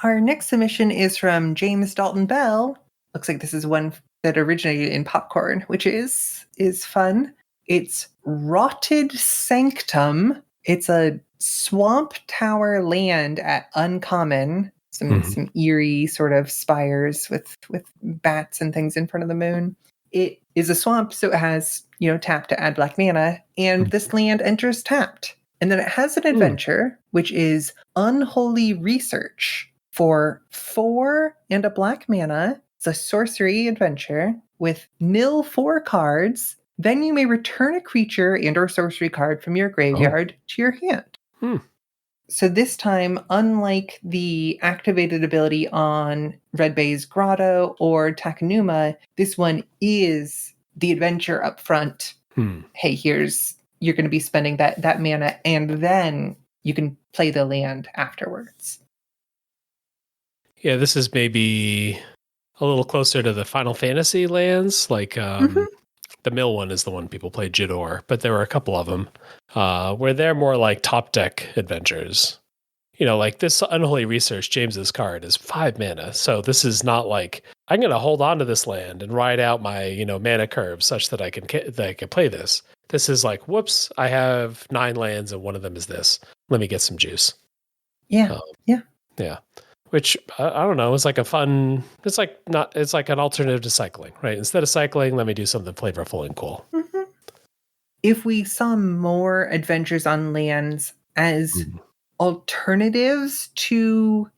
Our next submission is from James Dalton Bell. Looks like this is one that originated in Popcorn, which is fun. It's Rotted Sanctum. It's a swamp tower land at Uncommon. Some eerie sort of spires with bats and things in front of the moon. It is a swamp, so it has, tap to add black mana, and this land enters tapped. And then it has an adventure, which is Unholy Research for 4 and a black mana. It's a sorcery adventure with nil 4 cards. Then you may return a creature and or sorcery card from your graveyard to your hand. So this time, unlike the activated ability on Red Bay's Grotto or Takenuma, this one is the adventure up front. Hey, you're going to be spending that mana, and then you can play the land afterwards. Yeah, this is maybe a little closer to the Final Fantasy lands. Like the mill one is the one people play Jidor, but there were a couple of them where they're more like top deck adventures. Like this Unholy Research, James's card is 5 mana. So this is not like I'm going to hold on to this land and ride out my mana curve such that I can play this. This is like, whoops, I have 9 lands and one of them is this. Let me get some juice. Yeah. Yeah. Which I don't know, is like a fun. It's like an alternative to cycling, right? Instead of cycling, let me do something flavorful and cool. If we saw more adventures on lands as alternatives to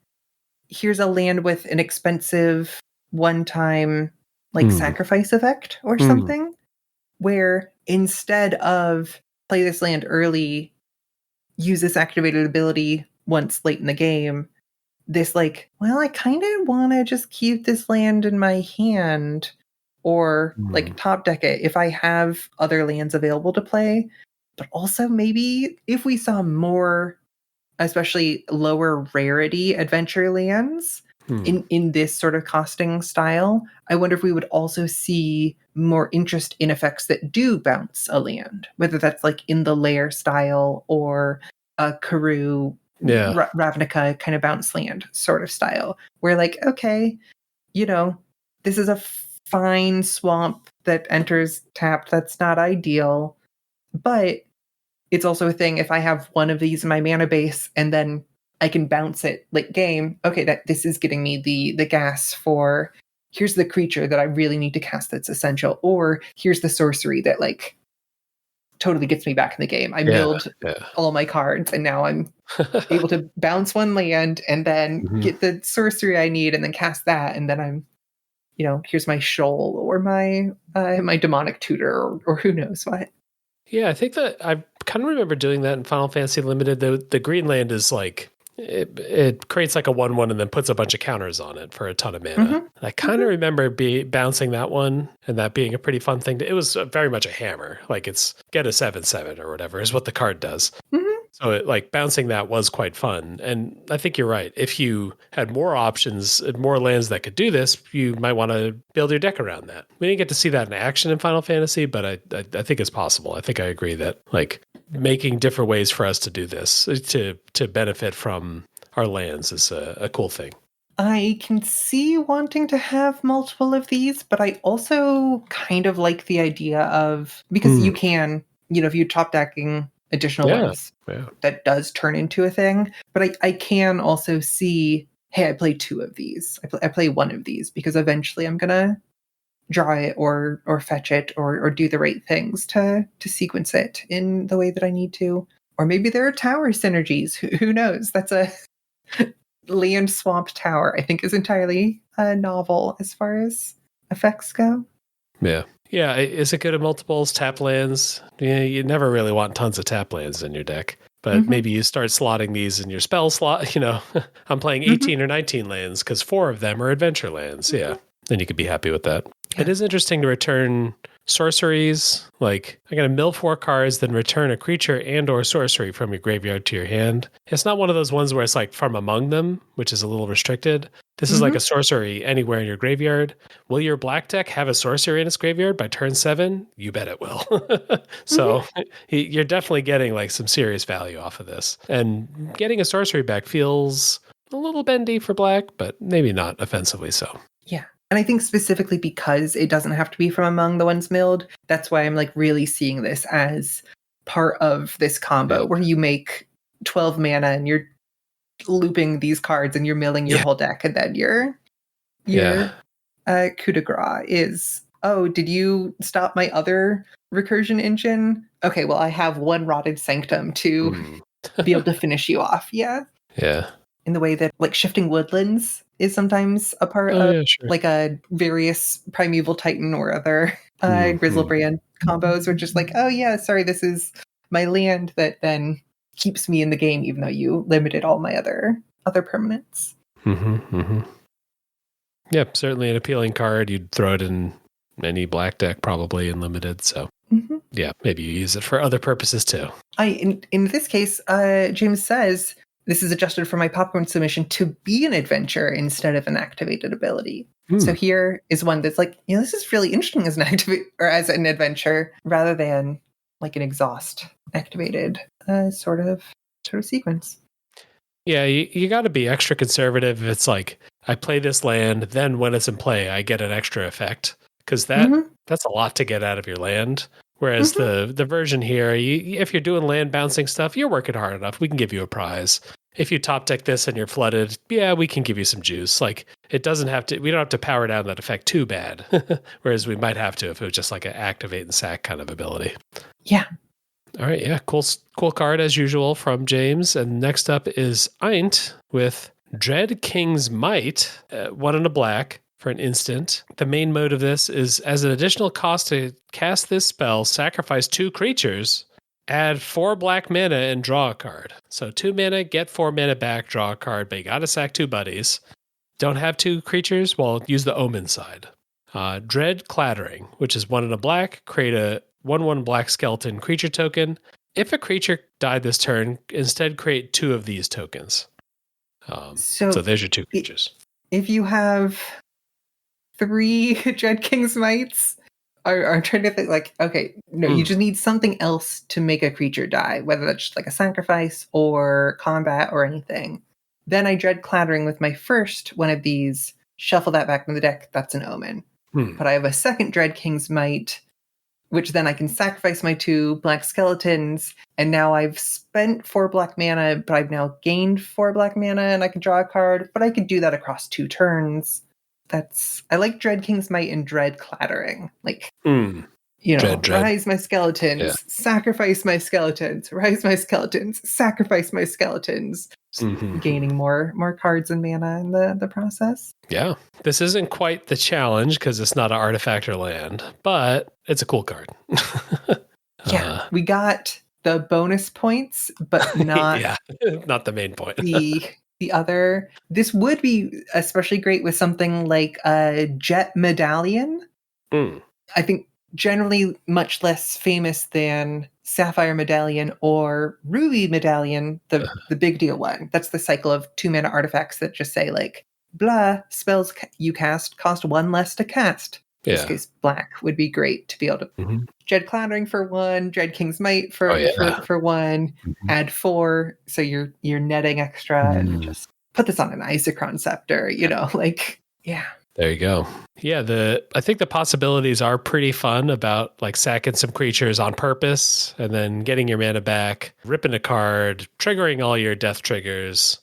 here's a land with an expensive one-time sacrifice effect or something, where instead of play this land early, use this activated ability once late in the game, this I kind of want to just keep this land in my hand, or top deck it if I have other lands available to play. But also maybe if we saw more, especially lower rarity adventure lands in this sort of costing style, I wonder if we would also see more interest in effects that do bounce a land, whether that's in the lair style or a Karoo Ravnica kind of bounce land sort of style, where okay, this is a fine swamp that enters tapped. That's not ideal, but it's also a thing. If I have one of these in my mana base and then I can bounce it late game, okay, this is getting me the gas for here's the creature that I really need to cast that's essential, or here's the sorcery that totally gets me back in the game. I milled all my cards and now I'm able to bounce one land and then get the sorcery I need and then cast that, and then I'm here's my shoal or my my demonic tutor or who knows what. Yeah, I think that I kind of remember doing that in Final Fantasy Limited. The green land is it creates a 1/1 and then puts a bunch of counters on it for a ton of mana. And I kind of remember bouncing that one and that being a pretty fun thing. It was very much a hammer. It's get a 7/7 or whatever is what the card does. So bouncing that was quite fun. And I think you're right. If you had more options and more lands that could do this, you might want to build your deck around that. We didn't get to see that in action in Final Fantasy, but I think it's possible. I think I agree that making different ways for us to do this, to benefit from our lands is a cool thing. I can see wanting to have multiple of these, but I also kind of like the idea of, because you can, if you're top decking additional ones, that does turn into a thing. But I can also see, hey, I play 2 of these. I play 1 of these because eventually I'm going to draw it or fetch it or do the right things to sequence it in the way that I need to. Or maybe there are tower synergies. Who knows? That's a land swamp tower, I think, is entirely novel as far as effects go. Yeah. Yeah, is it good at multiples? Tap lands? Yeah, you never really want tons of tap lands in your deck. But maybe you start slotting these in your spell slot. I'm playing 18 or 19 lands because 4 of them are adventure lands. Yeah, then you could be happy with that. Yeah. It is interesting to return sorceries, like I gotta mill 4 cards, then return a creature and or sorcery from your graveyard to your hand. It's not one of those ones where it's like from among them, which is a little restricted. This is like a sorcery anywhere in your graveyard. Will your black deck have a sorcery in its graveyard by turn 7? You bet it will. So you're definitely getting like some serious value off of this. And getting a sorcery back feels a little bendy for black, but maybe not offensively so. Yeah. And I think specifically because it doesn't have to be from among the ones milled, that's why I'm like really seeing this as part of this combo where you make 12 mana and you're looping these cards and you're milling your whole deck, and then your coup de grace is, oh, did you stop my other recursion engine? Okay, well, I have one Rotted Sanctum to be able to finish you off. Yeah. In the way that like Shifting Woodlands is sometimes a part of like a various Primeval Titan or other Grizzlebrand combos, where just like, oh yeah, sorry, this is my land that then keeps me in the game, even though you limited all my other permanents. Yep, certainly an appealing card. You'd throw it in any black deck probably in limited. So yeah, maybe you use it for other purposes too. In this case, James says this is adjusted for my popcorn submission to be an adventure instead of an activated ability. So here is one that's like, this is really interesting as an adventure rather than like an exhaust activated sort of sequence. Yeah, you got to be extra conservative. If it's like I play this land, then when it's in play, I get an extra effect, because that's a lot to get out of your land. Whereas the version here, if you're doing land bouncing stuff, you're working hard enough. We can give you a prize. If you top deck this and you're flooded, yeah, we can give you some juice. Like it doesn't have to. We don't have to power down that effect too bad. Whereas we might have to if it was just like an activate and sack kind of ability. Yeah. All right, yeah, cool card as usual from James. And next up is Eint with Dread King's Might, 1 and a black for an instant. The main mode of this is as an additional cost to cast this spell, sacrifice 2 creatures, add 4 black mana and draw a card. So 2 mana, get 4 mana back, draw a card, but you gotta sack 2 buddies. Don't have 2 creatures? Well, use the Omen side. Dread Clattering, which is 1 and a black, create a 1/1 black skeleton creature token. If a creature died this turn, instead create 2 of these tokens. So there's your 2 creatures. If you have 3 Dread King's Mights, I'm trying to think like, okay, no, you just need something else to make a creature die, whether that's just like a sacrifice or combat or anything. Then I Dread Clattering with my first one of these, shuffle that back in the deck, that's an Omen. But I have a second Dread King's Might, which then I can sacrifice my 2 black skeletons, and now I've spent 4 black mana, but I've now gained 4 black mana, and I can draw a card, but I could do that across 2 turns. I like Dread King's Might and Dread Clattering. Like, Dread. Rise my skeletons, sacrifice my skeletons, rise my skeletons, sacrifice my skeletons. Gaining more cards and mana in the process. Yeah. This isn't quite the challenge because it's not an artifact or land, but it's a cool card. We got the bonus points, but not not the main point. the other. This would be especially great with something like a Jet Medallion. I think generally much less famous than Sapphire Medallion or Ruby Medallion, the big deal one. That's the cycle of 2 mana artifacts that just say like, blah, spells you cast cost 1 less to cast. In this case, black would be great to be able to Dread Clattering for 1, Dread King's Might for 1, add 4, so you're netting extra, and just put this on an Isochron Scepter, There you go. Yeah, I think the possibilities are pretty fun about like sacking some creatures on purpose and then getting your mana back, ripping a card, triggering all your death triggers,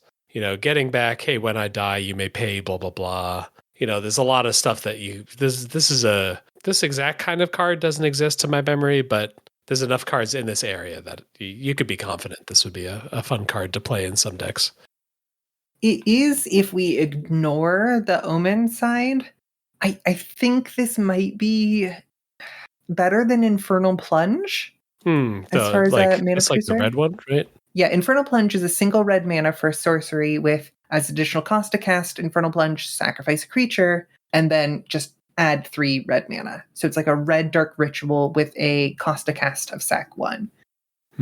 getting back, hey, when I die, you may pay, blah, blah, blah. There's a lot of stuff that this exact kind of card doesn't exist to my memory, but there's enough cards in this area that you could be confident this would be a fun card to play in some decks. It is if we ignore the Omen side. I think this might be better than Infernal Plunge. As far as a mana it's like the red one, right? Yeah, Infernal Plunge is a single red mana for sorcery with, as additional cost to cast Infernal Plunge, sacrifice a creature, and then just add 3 red mana. So it's like a red dark ritual with a cost to cast of sack 1.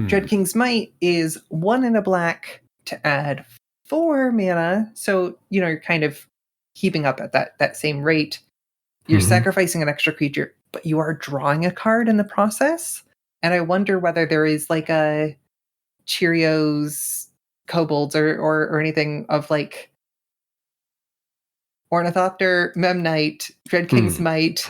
Dread King's Might is 1 and a black to add 4 mana. So, you're kind of keeping up at that same rate. You're sacrificing an extra creature, but you are drawing a card in the process. And I wonder whether there is like a Cheerios, kobolds, or anything of like Ornithopter, Memnite, Dread King's Might,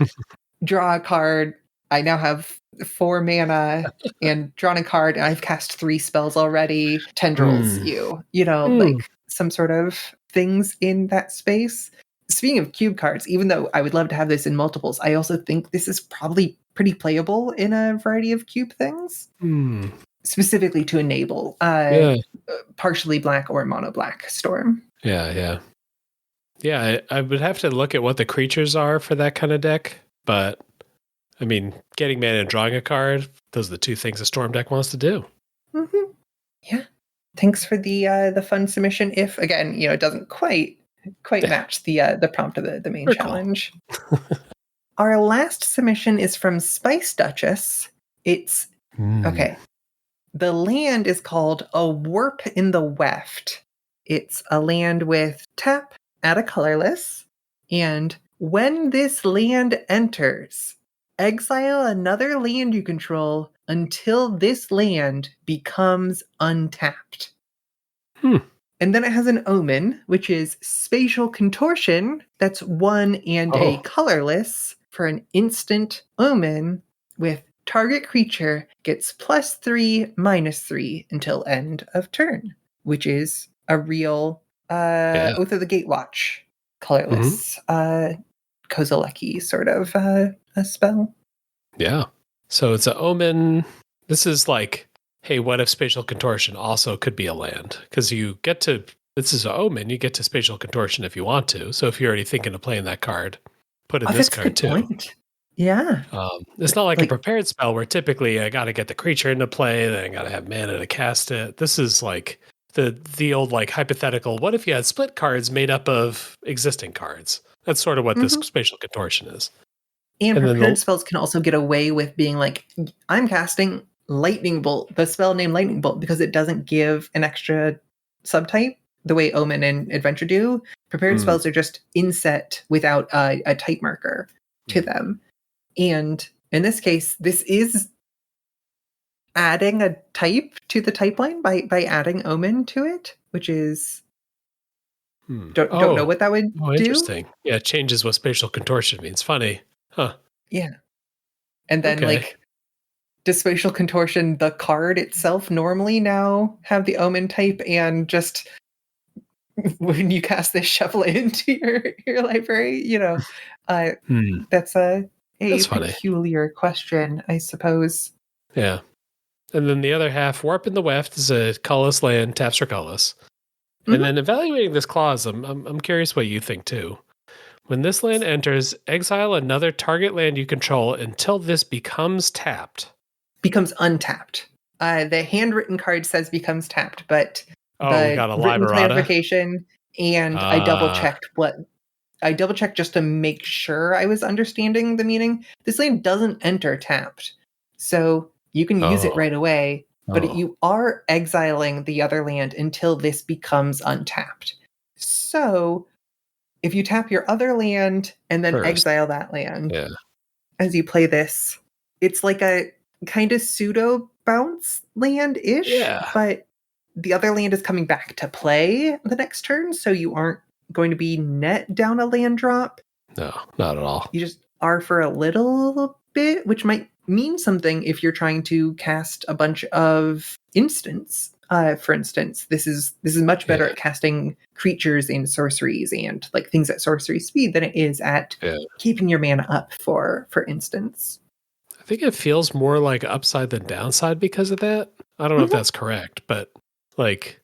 draw a card. I now have 4 mana and drawn a card, and I've cast 3 spells already. Tendrils like some sort of things in that space. Speaking of cube cards, even though I would love to have this in multiples, I also think this is probably pretty playable in a variety of cube things. Specifically to enable partially black or mono black Storm. Yeah, I would have to look at what the creatures are for that kind of deck, but I mean, getting mana and drawing a card, those are the 2 things a Storm deck wants to do. Yeah. Thanks for the fun submission. If, again, it doesn't quite match the prompt of the main challenge. Our last submission is from Spice Duchess. It's, okay. The land is called A Warp in the Weft. It's a land with tap, add a colorless, and when this land enters, exile another land you control until this land becomes untapped. And then it has an Omen, which is Spatial Contortion. That's 1 and a colorless for an instant Omen with target creature gets +3/-3 until end of turn, which is a real Oath of the Gatewatch colorless Kozileki sort of a spell. Yeah. So it's an Omen. This is like, hey, what if Spatial Contortion also could be a land? Because this is an Omen, you get to Spatial Contortion if you want to. So if you're already thinking of playing that card, put in this card too. Point. Yeah. It's not like a prepared spell where typically I got to get the creature into play, then I got to have mana to cast it. This is like the old like hypothetical, what if you had split cards made up of existing cards? That's sort of what this Spatial Contortion is. And prepared spells can also get away with being like, I'm casting Lightning Bolt, the spell named Lightning Bolt, because it doesn't give an extra subtype the way Omen and Adventure do. Prepared spells are just inset without a type marker to them. And in this case, this is adding a type to the type line by adding Omen to it, which is don't know what that would do. Interesting. Yeah, it changes what Spatial Contortion means. Funny. Huh. Yeah. And then does Spatial Contortion, the card itself, normally now have the Omen type, and just when you cast this, shuffle it into your library? That's a peculiar question, I suppose. Yeah. And then the other half, Warp in the Weft, is a colorless land, taps for colorless. And then evaluating this clause, I'm curious what you think too. When this land enters, exile another target land you control until this becomes tapped. Becomes untapped. The handwritten card says becomes tapped, but we got a written clarification, and I double checked just to make sure I was understanding the meaning. This land doesn't enter tapped, so you can use it right away, but you are exiling the other land until this becomes untapped. So if you tap your other land and then exile that land as you play this, it's like a kind of pseudo bounce land-ish, but the other land is coming back to play the next turn, so you aren't going to be net down a land drop. No, not at all. You just are for a little bit, which might mean something if you're trying to cast a bunch of instants. For instance, this is much better at casting creatures and sorceries and like things at sorcery speed than it is at keeping your mana up for instance. I think it feels more like upside than downside because of that. I don't know if that's correct, but like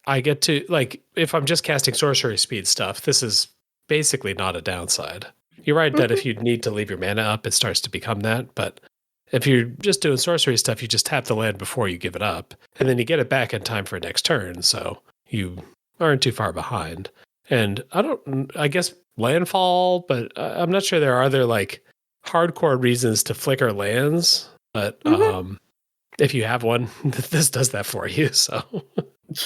I get to, like, if I'm just casting sorcery speed stuff, this is basically not a downside. You're right that if you need to leave your mana up, it starts to become that. But if you're just doing sorcery stuff, you just tap the land before you give it up, and then you get it back in time for next turn, so you aren't too far behind. And I guess landfall, but I'm not sure there are other like hardcore reasons to flicker lands. But if you have one, this does that for you. So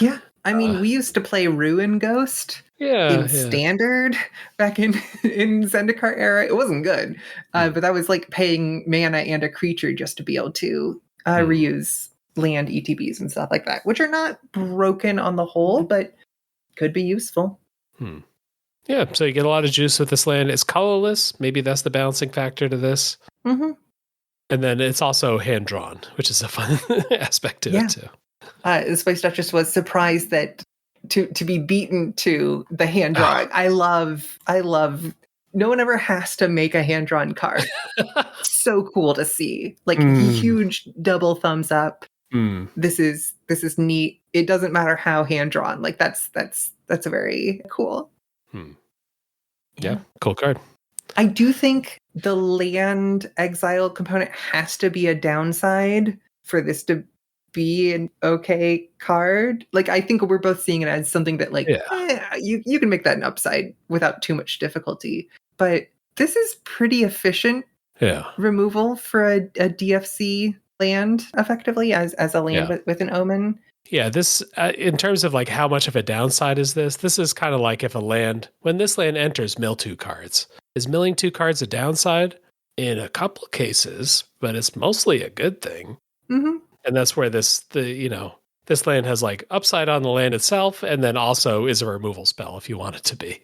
yeah, I mean, we used to play Ruin Ghost in Standard back in Zendikar era. It wasn't good, but that was like paying mana and a creature just to be able to reuse land ETBs and stuff like that, which are not broken on the whole, but could be useful. Yeah, so you get a lot of juice with this land. It's colorless. Maybe that's the balancing factor to this. And then it's also hand-drawn, which is a fun aspect to it, too. The Spice Duchess was surprised that to be beaten to the hand-drawing. I love... No one ever has to make a hand-drawn card. So cool to see. Like, huge double thumbs up. This is neat. It doesn't matter how hand-drawn. Like, that's a very cool. Yeah, cool card. I do think the land exile component has to be a downside for this to be an okay card. Like, I think we're both seeing it as something that, like, you can make that an upside without too much difficulty. But this is pretty efficient removal for a DFC land, effectively, as a land with an Omen. Yeah, this, in terms of like how much of a downside is this is kind of like if when this land enters, mill 2 cards. Is milling 2 cards a downside? In a couple cases, but it's mostly a good thing. And that's where this land has like upside on the land itself, and then also is a removal spell if you want it to be.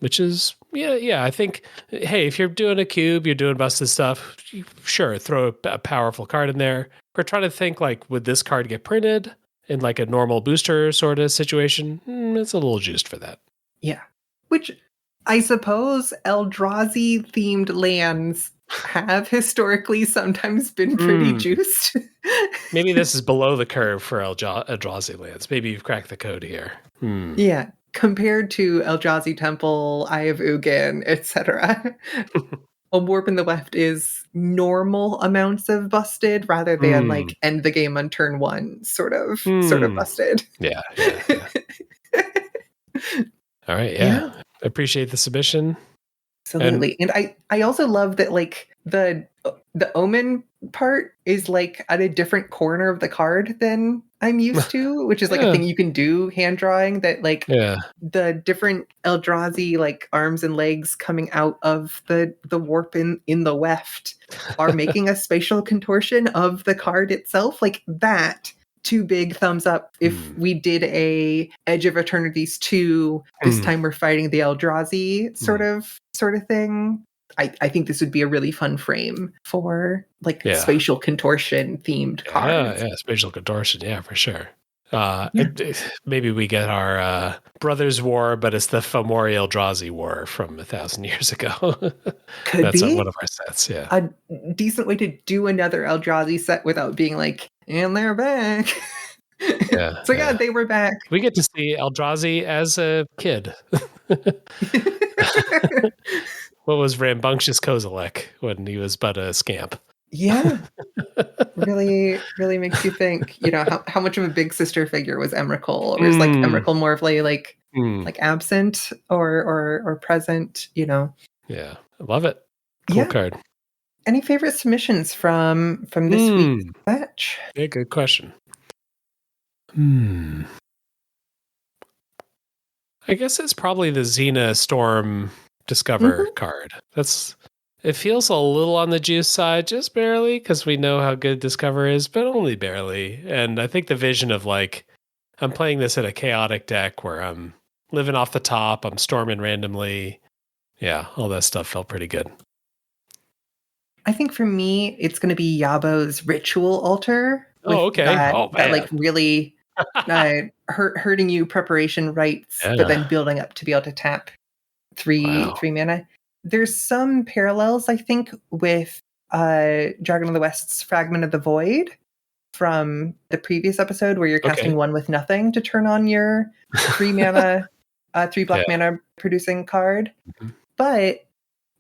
Which is, I think, hey, if you're doing a cube, you're doing busted stuff, sure, throw a powerful card in there. We're trying to think, like, would this card get printed in like a normal booster sort of situation? It's a little juiced for that. Yeah. Which I suppose Eldrazi themed lands have historically sometimes been pretty juiced. Maybe this is below the curve for Eldrazi lands. Maybe you've cracked the code here. Yeah. Compared to Eldrazi Temple, Eye of Ugin, etc. A Warp in the Weft is normal amounts of busted rather than like end the game on turn 1 sort of busted. Yeah. All right, yeah. Appreciate the submission. Absolutely. And I also love that like the Omen part is like at a different corner of the card than I'm used to, which is like a thing you can do hand drawing, that like the different Eldrazi like arms and legs coming out of the warp in the weft are making a spatial contortion of the card itself. Like that. 2 big thumbs up if we did a Edge of Eternities 2, this time we're fighting the Eldrazi sort of thing. I think this would be a really fun frame for like spatial contortion themed cards. Yeah, spatial contortion, for sure. Maybe we get our Brothers War, but it's the Fomori Eldrazi War from 1,000 years ago. That's one of our sets, A decent way to do another Eldrazi set without being like, and they're back. They were back. We get to see Eldrazi as a kid. What was rambunctious Kozilek when he was but a scamp? Yeah. Really, really makes you think, how much of a big sister figure was Emrakul? Or is like Emrakul more of like absent or present, Yeah. I love it. Cool card. Any favorite submissions from this week's batch? Yeah, good question. I guess it's probably the Xena Storm Discover card. It feels a little on the juice side, just barely, because we know how good Discover is, but only barely. And I think the vision of like, I'm playing this in a chaotic deck where I'm living off the top, I'm storming randomly. Yeah, all that stuff felt pretty good. I think for me, it's going to be Yabo's Ritual Altar. That like really hurting you preparation rights, but then building up to be able to tap three mana. There's some parallels, I think, with Dragon of the West's Fragment of the Void from the previous episode, where you're casting 1 with nothing to turn on your 3 mana, 3 black mana producing card. But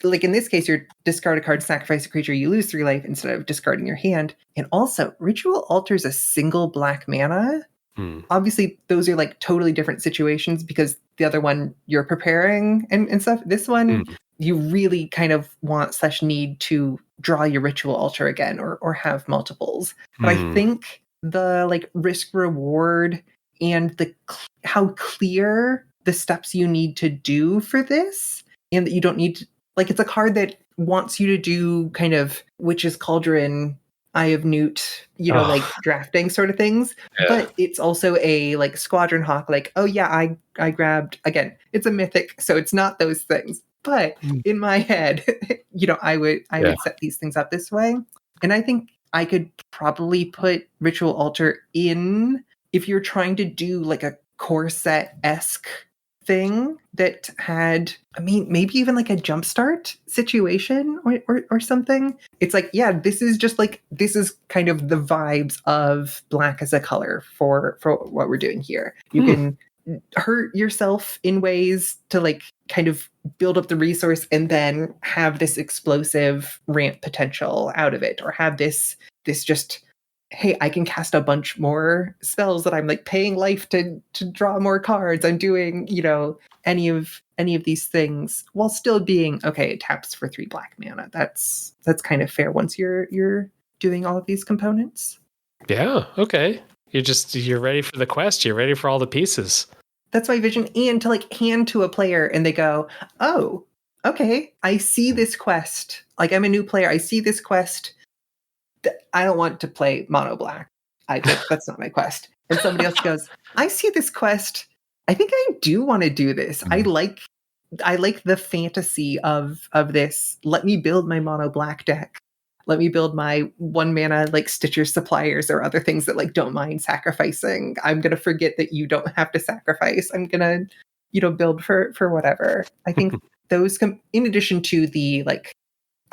like in this case, you discard a card, sacrifice a creature, you lose 3 life instead of discarding your hand. And also, Ritual alters a single black mana. Obviously, those are like totally different situations because the other one you're preparing and stuff. This one, you really kind of want / need to draw your ritual altar again or have multiples. But I think the like risk reward and how clear the steps you need to do for this, and that you don't need to, like, it's a card that wants you to do kind of Witch's Cauldron, Eye of Newt, like drafting sort of things. Yeah. But it's also a like Squadron Hawk, like, oh yeah, I grabbed, again, it's a mythic, so it's not those things. But in my head, I would set these things up this way. And I think I could probably put Ritual Altar in if you're trying to do like a core set-esque thing that had, I mean, maybe even like a jumpstart situation or something. It's like, yeah, this is kind of the vibes of black as a color for what we're doing here. You can hurt yourself in ways to like kind of build up the resource and then have this explosive ramp potential out of it, or have this just, hey, I can cast a bunch more spells that I'm like paying life to draw more cards. I'm doing, any of these things while still being okay. It taps for 3 black mana. That's kind of fair once you're doing all of these components. Yeah. Okay. You're ready for the quest. You're ready for all the pieces. That's my vision. And to like hand to a player and they go, oh, okay, I see this quest. Like, I'm a new player. I see this quest. I don't want to play mono black. That's not my quest. And somebody else goes, I see this quest. I think I do want to do this. I like the fantasy of this. Let me build my mono black deck. Let me build my 1 mana like Stitcher Suppliers or other things that like don't mind sacrificing. I'm gonna forget that you don't have to sacrifice. I'm gonna, build for whatever. I think those in addition to the like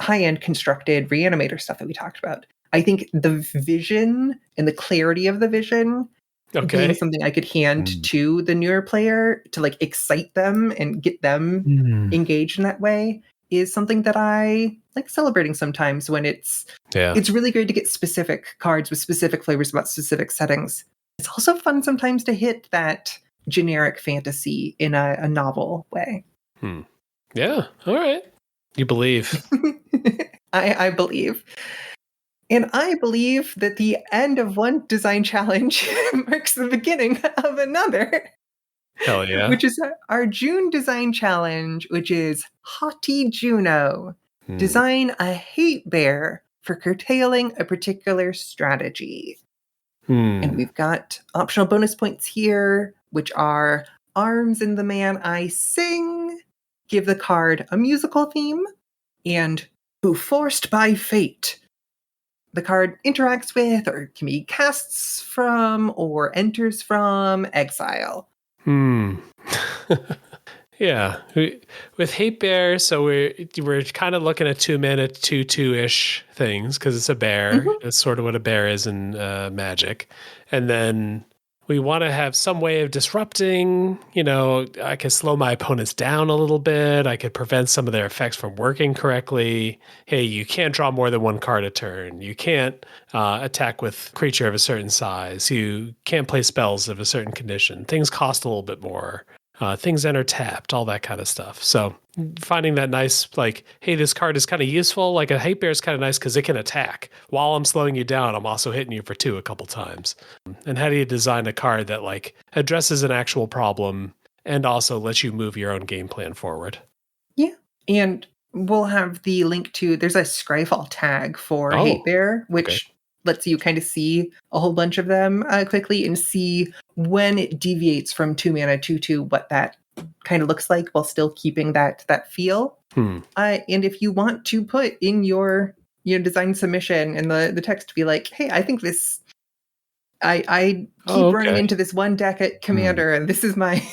high-end constructed reanimator stuff that we talked about, I think the vision and the clarity of the vision being something I could hand to the newer player to like excite them and get them engaged in that way is something that I like celebrating sometimes when it's really great to get specific cards with specific flavors about specific settings. It's also fun sometimes to hit that generic fantasy in a novel way. Yeah. All right. You believe. I believe. And I believe that the end of one design challenge marks the beginning of another. Hell yeah. Which is our June design challenge, which is Haughty Juno. Design a hate bear for curtailing a particular strategy. And we've got optional bonus points here, which are Arms in the Man I Sing, give the card a musical theme, and Who Forced by Fate. The card interacts with or can be casts from or enters from exile. Yeah. With Hate Bear, so we're kind of looking at 2 mana 2/2-ish things because it's a bear. It's sort of what a bear is in Magic. And then we want to have some way of disrupting. I can slow my opponents down a little bit. I could prevent some of their effects from working correctly. Hey, you can't draw more than 1 card a turn. You can't attack with creature of a certain size. You can't play spells of a certain condition. Things cost a little bit more. Things enter tapped, all that kind of stuff. So finding that nice, like, hey, this card is kind of useful. Like a Hate Bear is kind of nice because it can attack. While I'm slowing you down, I'm also hitting you for 2 a couple times. And how do you design a card that like addresses an actual problem and also lets you move your own game plan forward? Yeah. And we'll have the link to, there's a Scryfall tag for Hate Bear, which lets you kind of see a whole bunch of them quickly and see when it deviates from 2 mana 2/2, what that kind of looks like while still keeping that feel. And if you want to put in your design submission and the text to be like, hey, I think this, I keep running into this one deck at Commander and this is my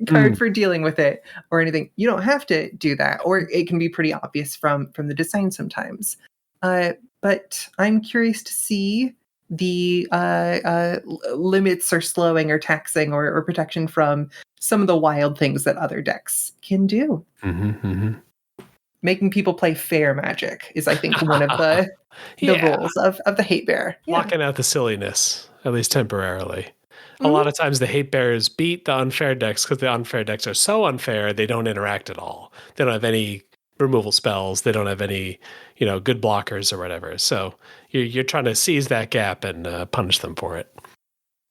card for dealing with it or anything, you don't have to do that, or it can be pretty obvious from the design sometimes. But I'm curious to see the limits or slowing or taxing or protection from some of the wild things that other decks can do. Making people play fair Magic is, I think, one of the rules of the Hate Bear. Blocking out the silliness, at least temporarily. a lot of times the hate bearers beat the unfair decks because the unfair decks are so unfair they don't interact at all. They don't have any removal spells. They don't have any, good blockers or whatever. So you're trying to seize that gap and punish them for it.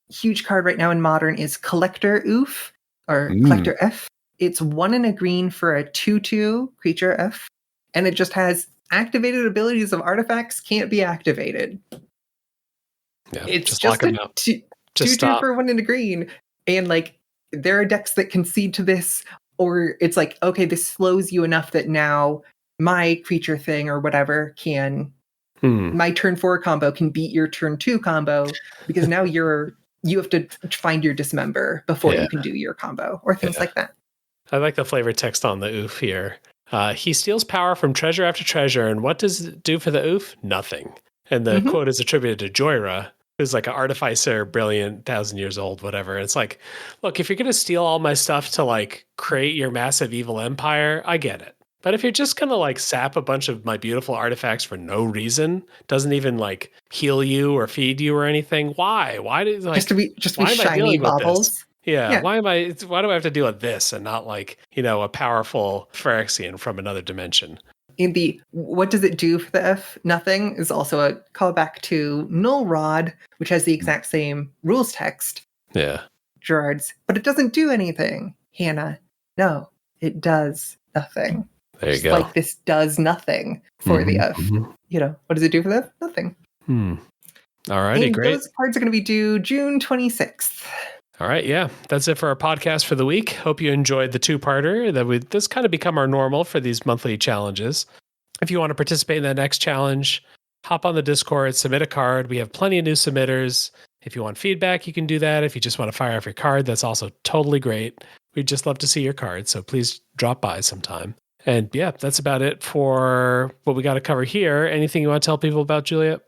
Huge card right now in Modern is Collector Oof, or Collector F. It's 1 and a green for a 2/2 creature F, and it just has activated abilities of artifacts can't be activated. Yeah, it's just a 2/2 for 1 and a green, and like there are decks that concede to this, or it's like, okay, this slows you enough that now my creature thing or whatever can my turn 4 combo can beat your turn 2 combo, because now you have to find your dismember before you can do your combo or things like that. I like the flavor text on the oof here. He steals power from treasure after treasure, and what does it do for the oof? Nothing. And the quote is attributed to Joyra, who's like an artificer, brilliant, 1,000 years old, whatever. It's like, look, if you're going to steal all my stuff to like create your massive evil empire, I get it. But if you're just going to like sap a bunch of my beautiful artifacts for no reason, doesn't even like heal you or feed you or anything, why? Why do like just be shiny baubles? Yeah. Why do I have to deal with this and not like, a powerful Phyrexian from another dimension? In the what does it do for the F? Nothing is also a callback to Null Rod, which has the exact same rules text. Yeah. Gerard's, but it doesn't do anything. Hannah, no, it does nothing. There you Just go. like this does nothing for the F. What does it do for the F? Nothing. All righty, great. Those cards are going to be due June 26th. All right, yeah, that's it for our podcast for the week. Hope you enjoyed the two-parter. This kind of become our normal for these monthly challenges. If you want to participate in the next challenge, hop on the Discord, submit a card. We have plenty of new submitters. If you want feedback, you can do that. If you just want to fire off your card, that's also totally great. We'd just love to see your card, so please drop by sometime. And yeah, that's about it for what we got to cover here. Anything you want to tell people about, Juliet?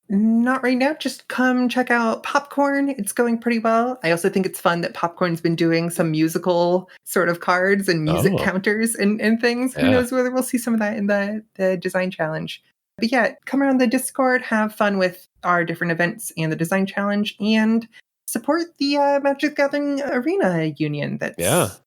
Not right now. Just come check out Popcorn. It's going pretty well. I also think it's fun that Popcorn's been doing some musical sort of cards and music counters and things. Yeah. Who knows whether we'll see some of that in the design challenge. But yeah, come around the Discord, have fun with our different events and the design challenge, and support the Magic the Gathering Arena Union that's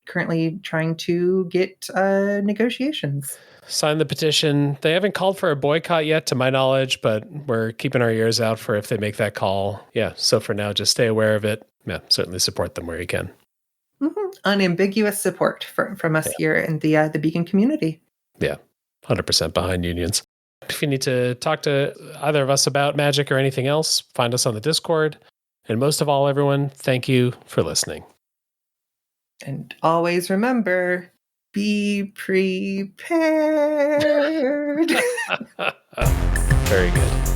currently trying to get negotiations. Sign the petition. They haven't called for a boycott yet, to my knowledge, but we're keeping our ears out for if they make that call. Yeah, so for now, just stay aware of it. Yeah, certainly support them where you can. Unambiguous support from us here in the Beacon community. Yeah, 100% behind unions. If you need to talk to either of us about Magic or anything else, find us on the Discord. And most of all, everyone, thank you for listening. And always remember, be prepared. Very good.